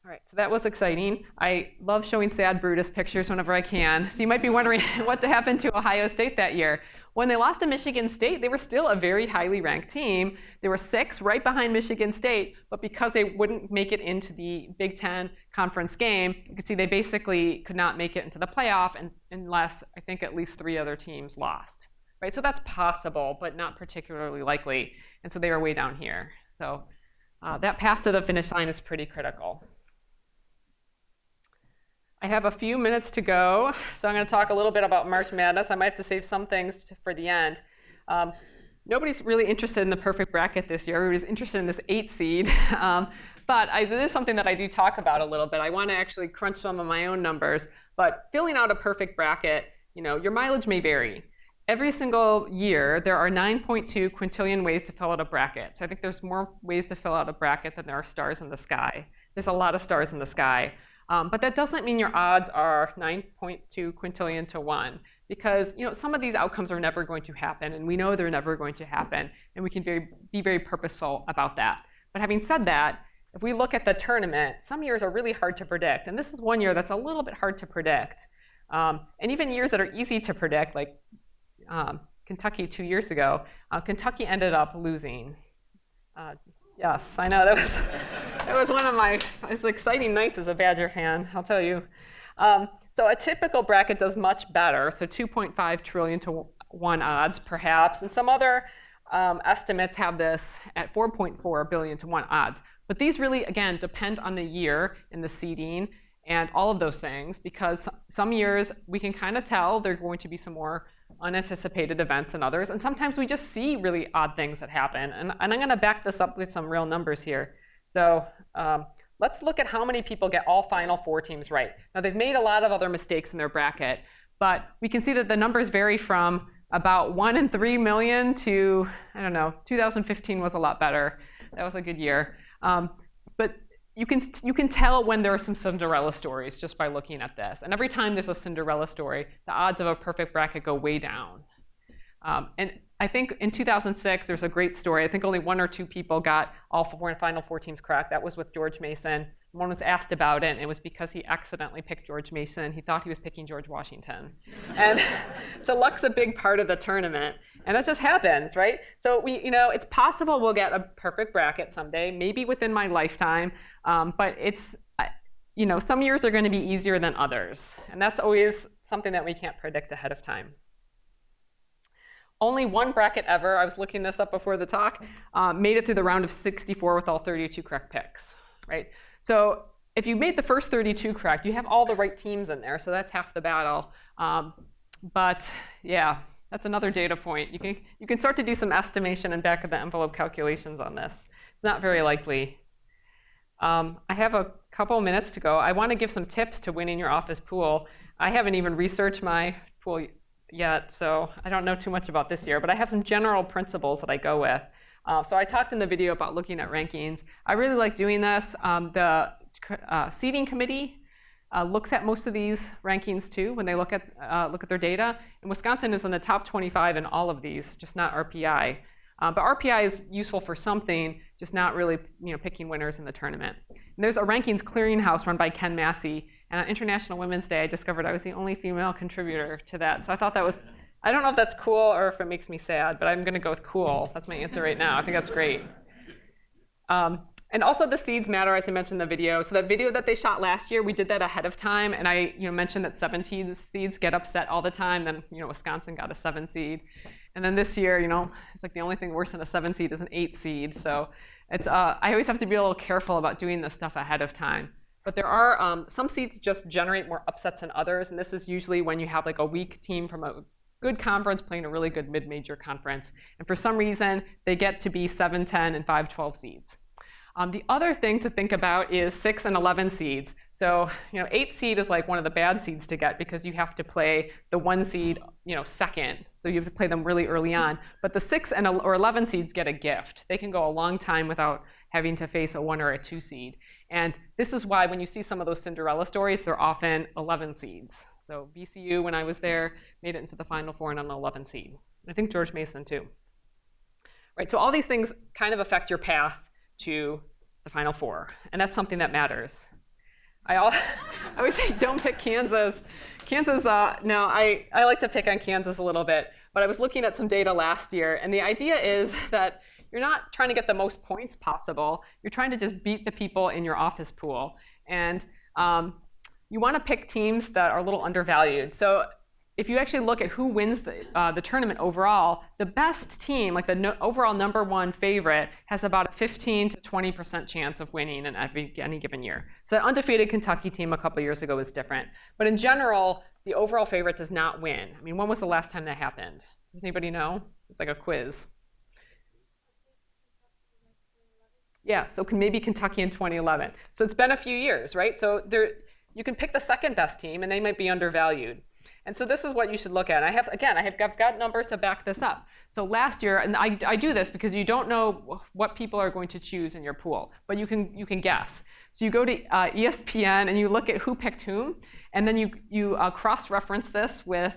All right, so that was exciting. I love showing sad Brutus pictures whenever I can. So you might be wondering what happened to Ohio State that year. When they lost to Michigan State, they were still a very highly ranked team. They were 6th, right behind Michigan State, but because they wouldn't make it into the Big Ten conference game, you can see they basically could not make it into the playoff unless I think at least 3 other teams lost. Right? So that's possible, but not particularly likely. And so they were way down here. So that path to the finish line is pretty critical. I have a few minutes to go, so I'm going to talk a little bit about March Madness. I might have to save some things for the end. Nobody's really interested in the perfect bracket this year. Everybody's interested in this 8 seed. But it is something that I do talk about a little bit. I want to actually crunch some of my own numbers. But filling out a perfect bracket, your mileage may vary. Every single year, there are 9.2 quintillion ways to fill out a bracket. So I think there's more ways to fill out a bracket than there are stars in the sky. There's a lot of stars in the sky. But that doesn't mean your odds are 9.2 quintillion to 1, because some of these outcomes are never going to happen, and we know they're never going to happen, and we can be very purposeful about that. But having said that, if we look at the tournament, some years are really hard to predict, and this is one year that's a little bit hard to predict. And even years that are easy to predict, like Kentucky 2 years ago, Kentucky ended up losing. Yes, I know, that was one of my exciting nights as a Badger fan, I'll tell you. So a typical bracket does much better, so 2.5 trillion to 1 odds perhaps, and some other estimates have this at 4.4 billion to 1 odds. But these really, again, depend on the year and the seeding and all of those things, because some years we can kind of tell there are going to be some more unanticipated events than others, and sometimes we just see really odd things that happen. And I'm going to back this up with some real numbers here. So let's look at how many people get all Final Four teams right. Now, they've made a lot of other mistakes in their bracket, but we can see that the numbers vary from about 1 in 3 million to, I don't know, 2015 was a lot better. That was a good year. But you can tell when there are some Cinderella stories just by looking at this. And every time there's a Cinderella story, the odds of a perfect bracket go way down. And I think in 2006, there's a great story. I think only 1 or 2 people got all Final Four teams correct. That was with George Mason. One was asked about it, and it was because he accidentally picked George Mason. He thought he was picking George Washington. And so luck's a big part of the tournament. And that just happens, right? So it's possible we'll get a perfect bracket someday, maybe within my lifetime. But it's, some years are going to be easier than others. And that's always something that we can't predict ahead of time. Only one bracket ever, I was looking this up before the talk, made it through the round of 64 with all 32 correct picks, right? So if you made the first 32 correct, you have all the right teams in there, so that's half the battle. But yeah, That's another data point. You can start to do some estimation and back of the envelope calculations on this. It's not very likely. I have a couple minutes to go. I want to give some tips to winning your office pool. I haven't even researched my pool yet, so I don't know too much about this year, but I have some general principles that I go with. So I talked in the video about looking at rankings. I really like doing this. The seating committee looks at most of these rankings too when they look at their data. And Wisconsin is in the top 25 in all of these, just not RPI. But RPI is useful for something, just not really picking winners in the tournament. And there's a rankings clearinghouse run by Ken Massey. And on International Women's Day, I discovered I was the only female contributor to that. So I thought that was, I don't know if that's cool or if it makes me sad, but I'm going to go with cool. That's my answer right now. I think that's great. And also the seeds matter, as I mentioned in the video. So that video that they shot last year, we did that ahead of time. And I mentioned that 17 seeds get upset all the time. Then Wisconsin got a 7 seed. And then this year, it's like the only thing worse than a 7 seed is an 8 seed. So it's I always have to be a little careful about doing this stuff ahead of time. But there are some seeds just generate more upsets than others. And this is usually when you have like a weak team from a good conference playing a really good mid-major conference. And for some reason, they get to be 7, 10, and 5, 12 seeds. The other thing to think about is 6 and 11 seeds. So 8 seed is like one of the bad seeds to get because you have to play the 1 seed second. So you have to play them really early on. But the 6 or 11 seeds get a gift. They can go a long time without having to face a 1 or a 2 seed. And this is why when you see some of those Cinderella stories, they're often 11 seeds. So VCU, when I was there, made it into the Final Four and on an 11 seed. I think George Mason too. Right, so all these things kind of affect your path to the Final Four, and that's something that matters. I always say don't pick Kansas. Kansas, now I like to pick on Kansas a little bit, but I was looking at some data last year, and the idea is that you're not trying to get the most points possible. You're trying to just beat the people in your office pool. And you want to pick teams that are a little undervalued. So if you actually look at who wins the tournament overall, the best team, like the overall #1 favorite, has about a 15 to 20% chance of winning in any given year. So the undefeated Kentucky team a couple years ago was different. But in general, the overall favorite does not win. I mean, when was the last time that happened? Does anybody know? It's like a quiz. Yeah, so maybe Kentucky in 2011. So it's been a few years, right? So you can pick the second best team, and they might be undervalued. And so this is what you should look at. I've got numbers to back this up. So last year, and I do this because you don't know what people are going to choose in your pool, but you can guess. So you go to ESPN and you look at who picked whom, and then you cross-reference this with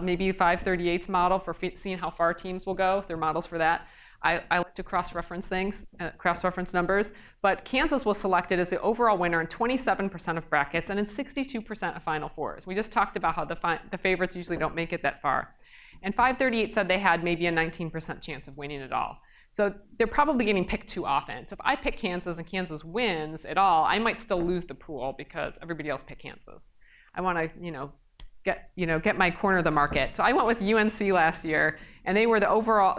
maybe 538's model for seeing how far teams will go. There are models for that. I like to cross-reference things, cross-reference numbers, but Kansas was selected as the overall winner in 27% of brackets and in 62% of Final Fours. We just talked about how the favorites usually don't make it that far. And 538 said they had maybe a 19% chance of winning it all. So they're probably getting picked too often. So if I pick Kansas and Kansas wins it all, I might still lose the pool because everybody else picked Kansas. I want to, get my corner of the market. So I went with UNC last year, and they were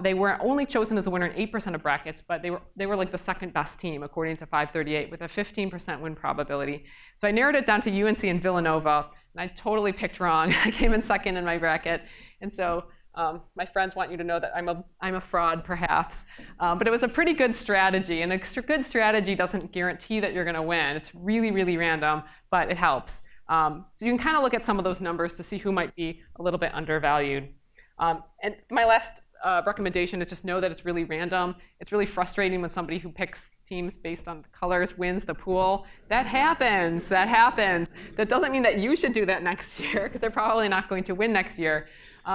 they were only chosen as a winner in 8% of brackets, but they were like the second best team according to 538 with a 15% win probability. So I narrowed it down to UNC and Villanova, and I totally picked wrong. I came in second in my bracket, and so my friends want you to know that I'm a fraud, perhaps, but it was a pretty good strategy, and a good strategy doesn't guarantee that you're going to win. It's really, really random, but it helps. So you can kind of look at some of those numbers to see who might be a little bit undervalued. And my last recommendation is just know that it's really random. It's really frustrating when somebody who picks teams based on the colors wins the pool. That happens. That happens. That doesn't mean that you should do that next year, because they're probably not going to win next year.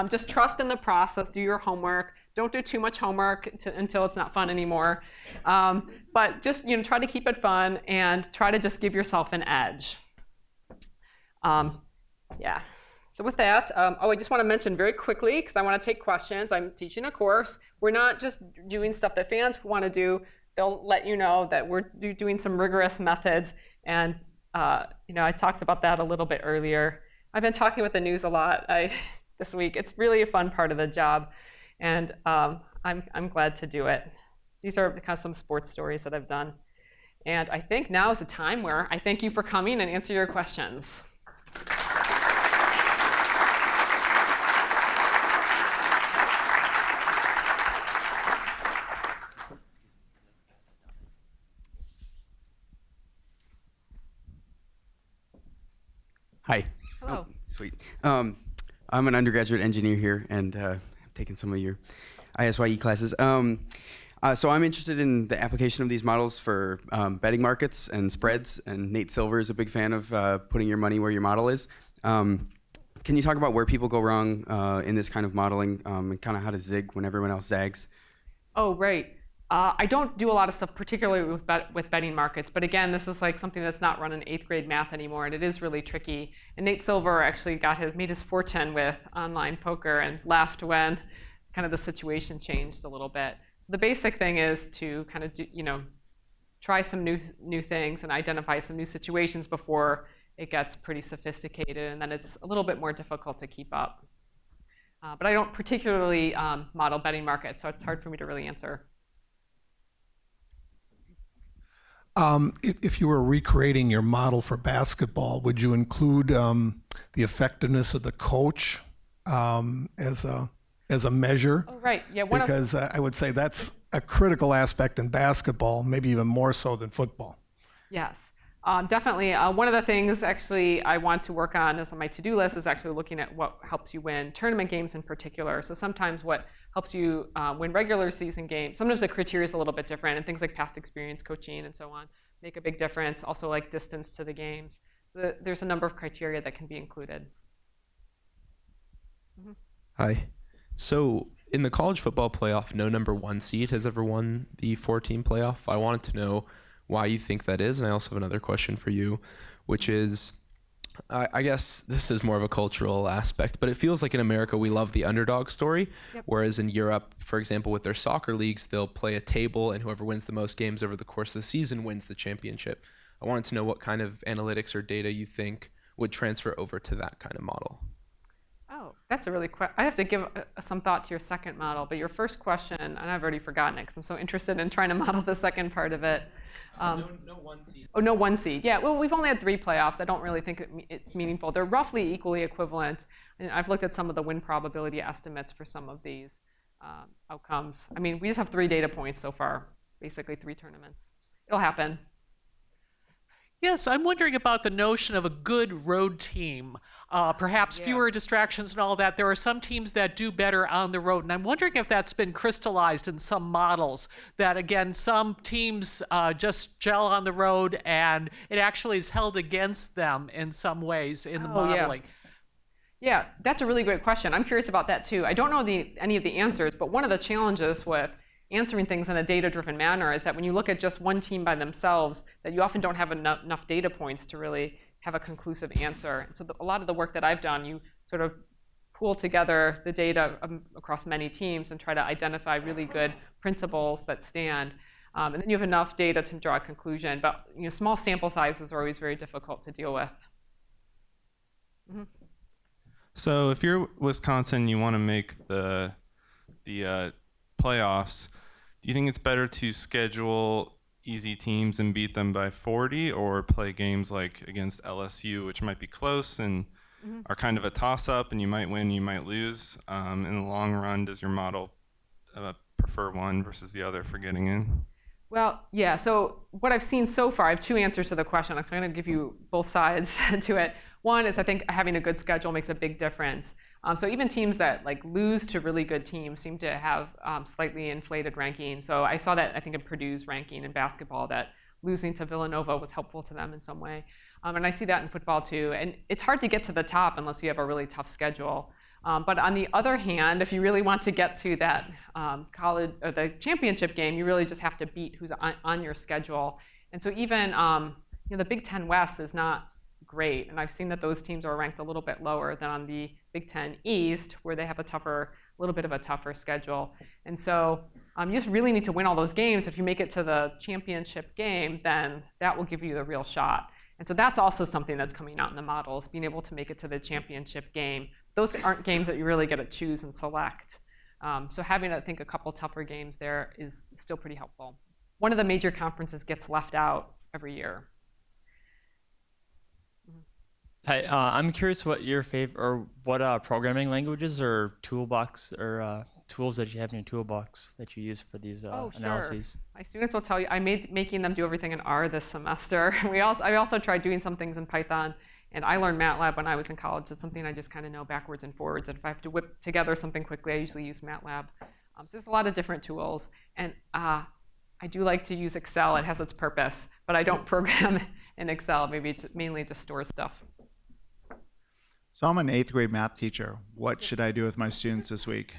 Just trust in the process. Do your homework. Don't do too much homework until it's not fun anymore. But just try to keep it fun and try to just give yourself an edge. Yeah. So with that, I just want to mention very quickly, because I want to take questions. I'm teaching a course. We're not just doing stuff that fans want to do. They'll let you know that we're doing some rigorous methods. And I talked about that a little bit earlier. I've been talking with the news a lot this week. It's really a fun part of the job, and I'm glad to do it. These are kind of some sports stories that I've done. And I think now is the time where I thank you for coming and answer your questions. Hi. Hello. Oh, sweet. I'm an undergraduate engineer here, and I've taken some of your ISYE classes. So I'm interested in the application of these models for betting markets and spreads, and Nate Silver is a big fan of putting your money where your model is. Can you talk about where people go wrong in this kind of modeling, and kind of how to zig when everyone else zags? Oh, right. I don't do a lot of stuff, particularly with betting markets. But again, this is like something that's not run in 8th grade math anymore, and it is really tricky. And Nate Silver actually made his fortune with online poker and left when kind of the situation changed a little bit. So the basic thing is to kind of try some new things and identify some new situations before it gets pretty sophisticated, and then it's a little bit more difficult to keep up. But I don't particularly model betting markets, so it's hard for me to really answer. If you were recreating your model for basketball, would you include the effectiveness of the coach as a measure? Oh, right. Yeah. Because I would say that's a critical aspect in basketball, maybe even more so than football. Yes, definitely. One of the things actually I want to work on is on my to-do list is actually looking at what helps you win tournament games in particular. So sometimes what helps you win regular season games, sometimes the criteria is a little bit different, and things like past experience, coaching, and so on make a big difference. Also like distance to the games. So there's a number of criteria that can be included. Mm-hmm. Hi. So in the college football playoff, no number 1 seed has ever won the 4-team playoff. I wanted to know why you think that is, and I also have another question for you, which is, I guess this is more of a cultural aspect, but it feels like in America we love the underdog story, whereas in Europe, for example, with their soccer leagues, they'll play a table, and whoever wins the most games over the course of the season wins the championship. I wanted to know what kind of analytics or data you think would transfer over to that kind of model. Oh, that's a really I have to give some thought to your second model, but your first question, and I've already forgotten it because I'm so interested in trying to model the second part of it. No 1 seed. Oh, no 1 seed. Yeah, well, we've only had 3 playoffs. I don't really think it's meaningful. They're roughly equally equivalent. And I've looked at some of the win probability estimates for some of these outcomes. I mean, we just have 3 data points so far, basically 3 tournaments. It'll happen. Yes, I'm wondering about the notion of a good road team. Perhaps fewer distractions and all that. There are some teams that do better on the road, and I'm wondering if that's been crystallized in some models, that again, some teams just gel on the road and it actually is held against them in some ways in the modeling. Yeah, that's a really great question. I'm curious about that too. I don't know any of the answers, but one of the challenges with answering things in a data-driven manner is that when you look at just one team by themselves, that you often don't have enough data points to really have a conclusive answer. And so a lot of the work that I've done, you sort of pool together the data across many teams and try to identify really good principles that stand. And then you have enough data to draw a conclusion. But small sample sizes are always very difficult to deal with. Mm-hmm. So if you're Wisconsin, you want to make the playoffs, do you think it's better to schedule easy teams and beat them by 40, or play games like against LSU, which might be close and are kind of a toss-up, and you might win, you might lose? In the long run, does your model prefer one versus the other for getting in? Well, yeah, so what I've seen so far, I have 2 answers to the question. So I'm going to give you both sides to it. One is I think having a good schedule makes a big difference. So even teams that lose to really good teams seem to have slightly inflated rankings. So I saw that, I think, in Purdue's ranking in basketball, that losing to Villanova was helpful to them in some way. And I see that in football too. And it's hard to get to the top unless you have a really tough schedule. But on the other hand, if you really want to get to that college or the championship game, you really just have to beat who's on your schedule. And so even the Big Ten West is not great, and I've seen that those teams are ranked a little bit lower than on the Big Ten East, where they have a little bit of a tougher schedule. And so you just really need to win all those games. If you make it to the championship game, then that will give you the real shot. And so that's also something that's coming out in the models, being able to make it to the championship game. Those aren't games that you really get to choose and select. So having, I think, a couple tougher games there is still pretty helpful. One of the major conferences gets left out every year. Hi, I'm curious what your favorite, or what programming languages or toolbox or tools that you have in your toolbox that you use for these analyses. Sure. My students will tell you, making them do everything in R this semester. I also tried doing some things in Python And I learned MATLAB when I was in college. It's something I just kind of know backwards and forwards. And if I have to whip together something quickly, I usually use MATLAB. So there's a lot of different tools. And I do like to use Excel. It has its purpose. But I don't program in Excel. Maybe it's mainly just store stuff. So I'm an 8th grade math teacher. What should I do with my students this week?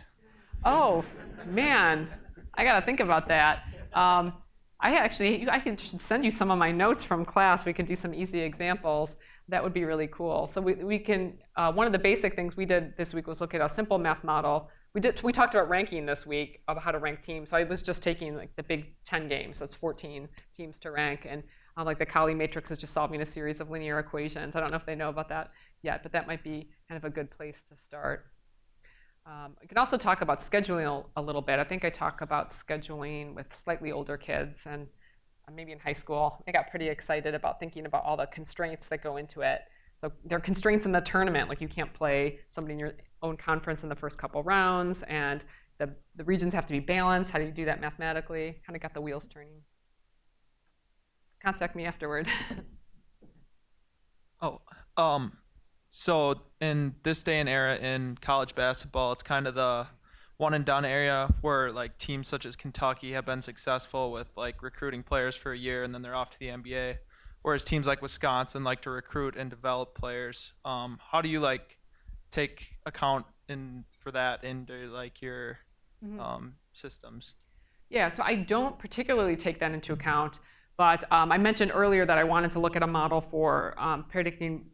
Oh, man. I got to think about that. I can send you some of my notes from class. We can do some easy examples. That would be really cool. So we can, one of the basic things we did this week was look at a simple math model. We talked about ranking this week, of how to rank teams. So I was just taking like the big 10 games. That's 14 teams to rank. And like the Cowley matrix is just solving a series of linear equations. I don't know if they know about that yet, but that might be kind of a good place to start. I can also talk about scheduling a little bit. I think I talk about scheduling with slightly older kids and maybe in high school. I got pretty excited about thinking about all the constraints that go into it. So there are constraints in the tournament, like you can't play somebody in your own conference in the first couple rounds, and the regions have to be balanced. How do you do that mathematically? Kind of got the wheels turning. Contact me afterward. So in this day and era in college basketball, it's kind of the one and done area where like teams such as Kentucky have been successful with like recruiting players for a year and then they're off to the NBA, whereas teams like Wisconsin like to recruit and develop players. How do you like take account for that into like your systems? Yeah, so I don't particularly take that into account. But I mentioned earlier that I wanted to look at a model for predicting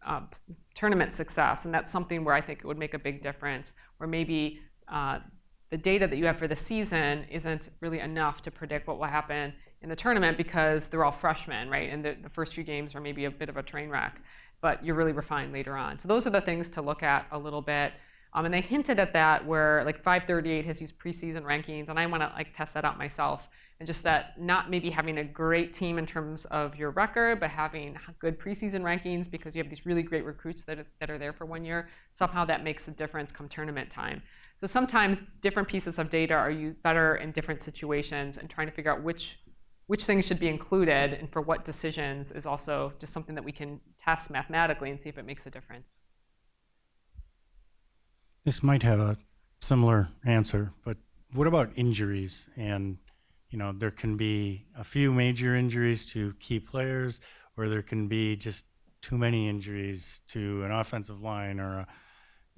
tournament success, and that's something where I think it would make a big difference, where maybe the data that you have for the season isn't really enough to predict what will happen in the tournament because they're all freshmen, right? And the first few games are maybe a bit of a train wreck, but you're really refined later on. So those are the things to look at a little bit. And they hinted at that where like 538 has used preseason rankings, and I want to like test that out myself. And just that not maybe having a great team in terms of your record, but having good preseason rankings because you have these really great recruits that are there for 1 year, somehow that makes a difference come tournament time. So sometimes different pieces of data are better in different situations, and trying to figure out which things should be included and for what decisions is also just something that we can test mathematically and see if it makes a difference. This might have a similar answer, but what about injuries? And there can be a few major injuries to key players, or there can be just too many injuries to an offensive line or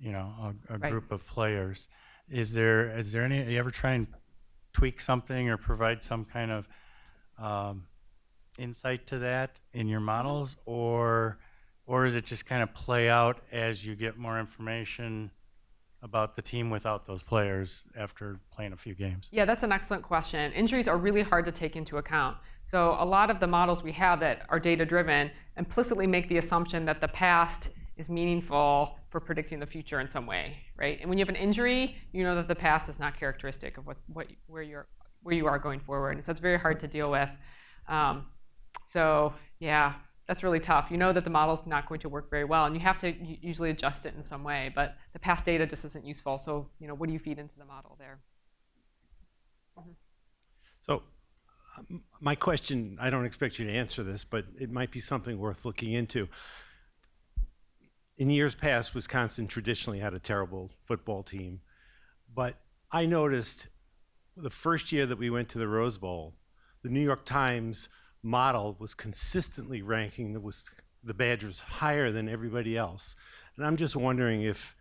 a group of players. Is there any? You ever try and tweak something or provide some kind of insight to that in your models, or is it just kind of play out as you get more information about the team without those players after playing a few games? Yeah, that's an excellent question. Injuries are really hard to take into account. So a lot of the models we have that are data-driven implicitly make the assumption that the past is meaningful for predicting the future in some way, right? And when you have an injury, you know that the past is not characteristic of where you are going forward. And so it's very hard to deal with. So yeah, that's really tough. You know that the model's not going to work very well, and you have to usually adjust it in some way, but the past data just isn't useful. So, what do you feed into the model there? Mm-hmm. So my question, I don't expect you to answer this, but it might be something worth looking into. In years past, Wisconsin traditionally had a terrible football team, but I noticed the first year that we went to the Rose Bowl, the New York Times model was consistently ranking the Badgers higher than everybody else. And I'm just wondering if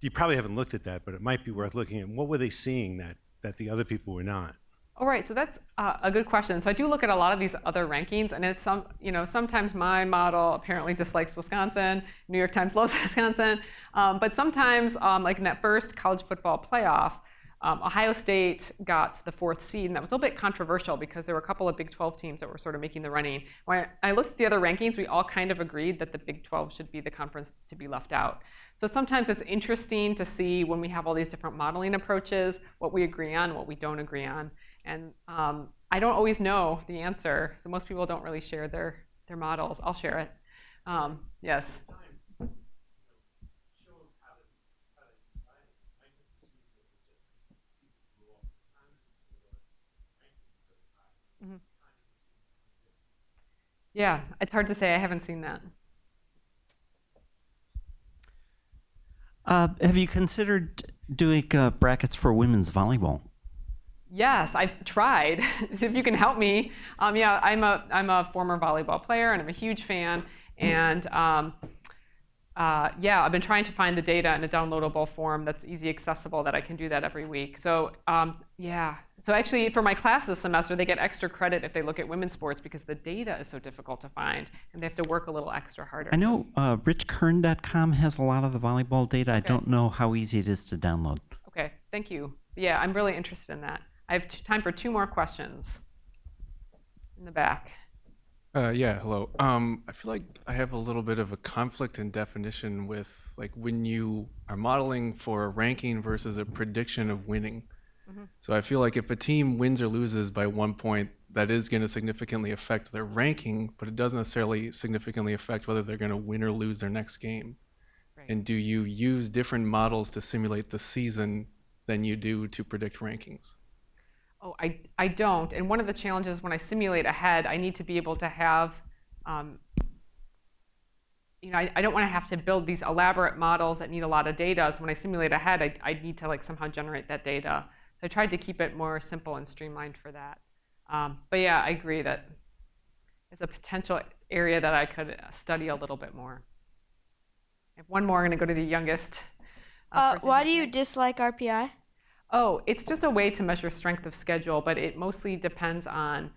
you probably haven't looked at that, but it might be worth looking at. What were they seeing that the other people were not? All right, so that's a good question. So I do look at a lot of these other rankings, and it's sometimes my model apparently dislikes Wisconsin, New York Times loves Wisconsin, but sometimes, like in that first college football playoff, Ohio State got the 4th seed, and that was a little bit controversial because there were a couple of Big 12 teams that were sort of making the running. When I looked at the other rankings, we all kind of agreed that the Big 12 should be the conference to be left out. So sometimes it's interesting to see when we have all these different modeling approaches, what we agree on, what we don't agree on. And I don't always know the answer, so most people don't really share their models. I'll share it. Yes. Mm-hmm. Yeah, it's hard to say. I haven't seen that. Have you considered doing brackets for women's volleyball? Yes, I've tried. If you can help me. Yeah, I'm a former volleyball player, and I'm a huge fan. And yeah, I've been trying to find the data in a downloadable form that's easy accessible that I can do that every week. So yeah. So actually, for my class this semester, they get extra credit if they look at women's sports because the data is so difficult to find, and they have to work a little extra harder. I know richkern.com has a lot of the volleyball data. I don't know how easy it is to download. Okay, thank you. Yeah, I'm really interested in that. I have time for 2 more questions. In the back. Yeah, hello. I feel like I have a little bit of a conflict in definition with like when you are modeling for a ranking versus a prediction of winning. So I feel like if a team wins or loses by 1 point, that is going to significantly affect their ranking, but it doesn't necessarily significantly affect whether they're going to win or lose their next game. Right. And do you use different models to simulate the season than you do to predict rankings? Oh, I don't. And one of the challenges when I simulate ahead, I need to be able to have, you know, I don't want to have to build these elaborate models that need a lot of data. So when I simulate ahead, I need to like somehow generate that data. So I tried to keep it more simple and streamlined for that. But yeah, I agree that it's a potential area that I could study a little bit more. I have one more. I'm going to go to the youngest. Why do you dislike RPI? Oh, it's just a way to measure strength of schedule, but it mostly depends on,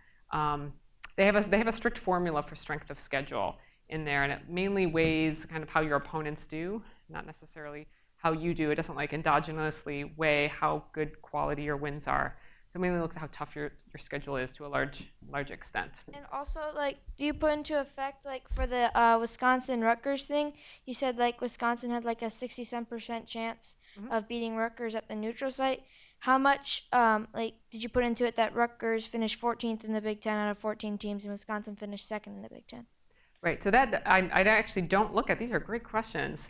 they have a strict formula for strength of schedule in there, and it mainly weighs kind of how your opponents do, not necessarily how you do. It doesn't like endogenously weigh how good quality your wins are. So it mainly looks at how tough your schedule is to a large extent. And also, like, do you put into effect, like, for the Wisconsin-Rutgers thing, you said, like, Wisconsin had, like, a 67% chance of beating Rutgers at the neutral site. How much, like, did you put into it that Rutgers finished 14th in the Big Ten out of 14 teams and Wisconsin finished 2nd in the Big Ten? Right, so that I actually don't look at. These are great questions.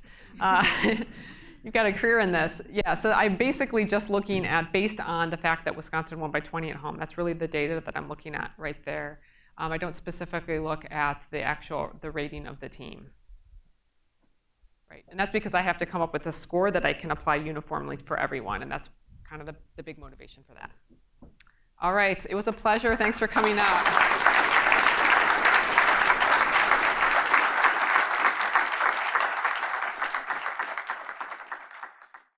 You've got a career in this. Yeah, so I'm basically just looking at, based on the fact that Wisconsin won by 20 at home, that's really the data that I'm looking at right there. I don't specifically look at the rating of the team. Right, and that's because I have to come up with a score that I can apply uniformly for everyone, and that's kind of the big motivation for that. All right, it was a pleasure. Thanks for coming out.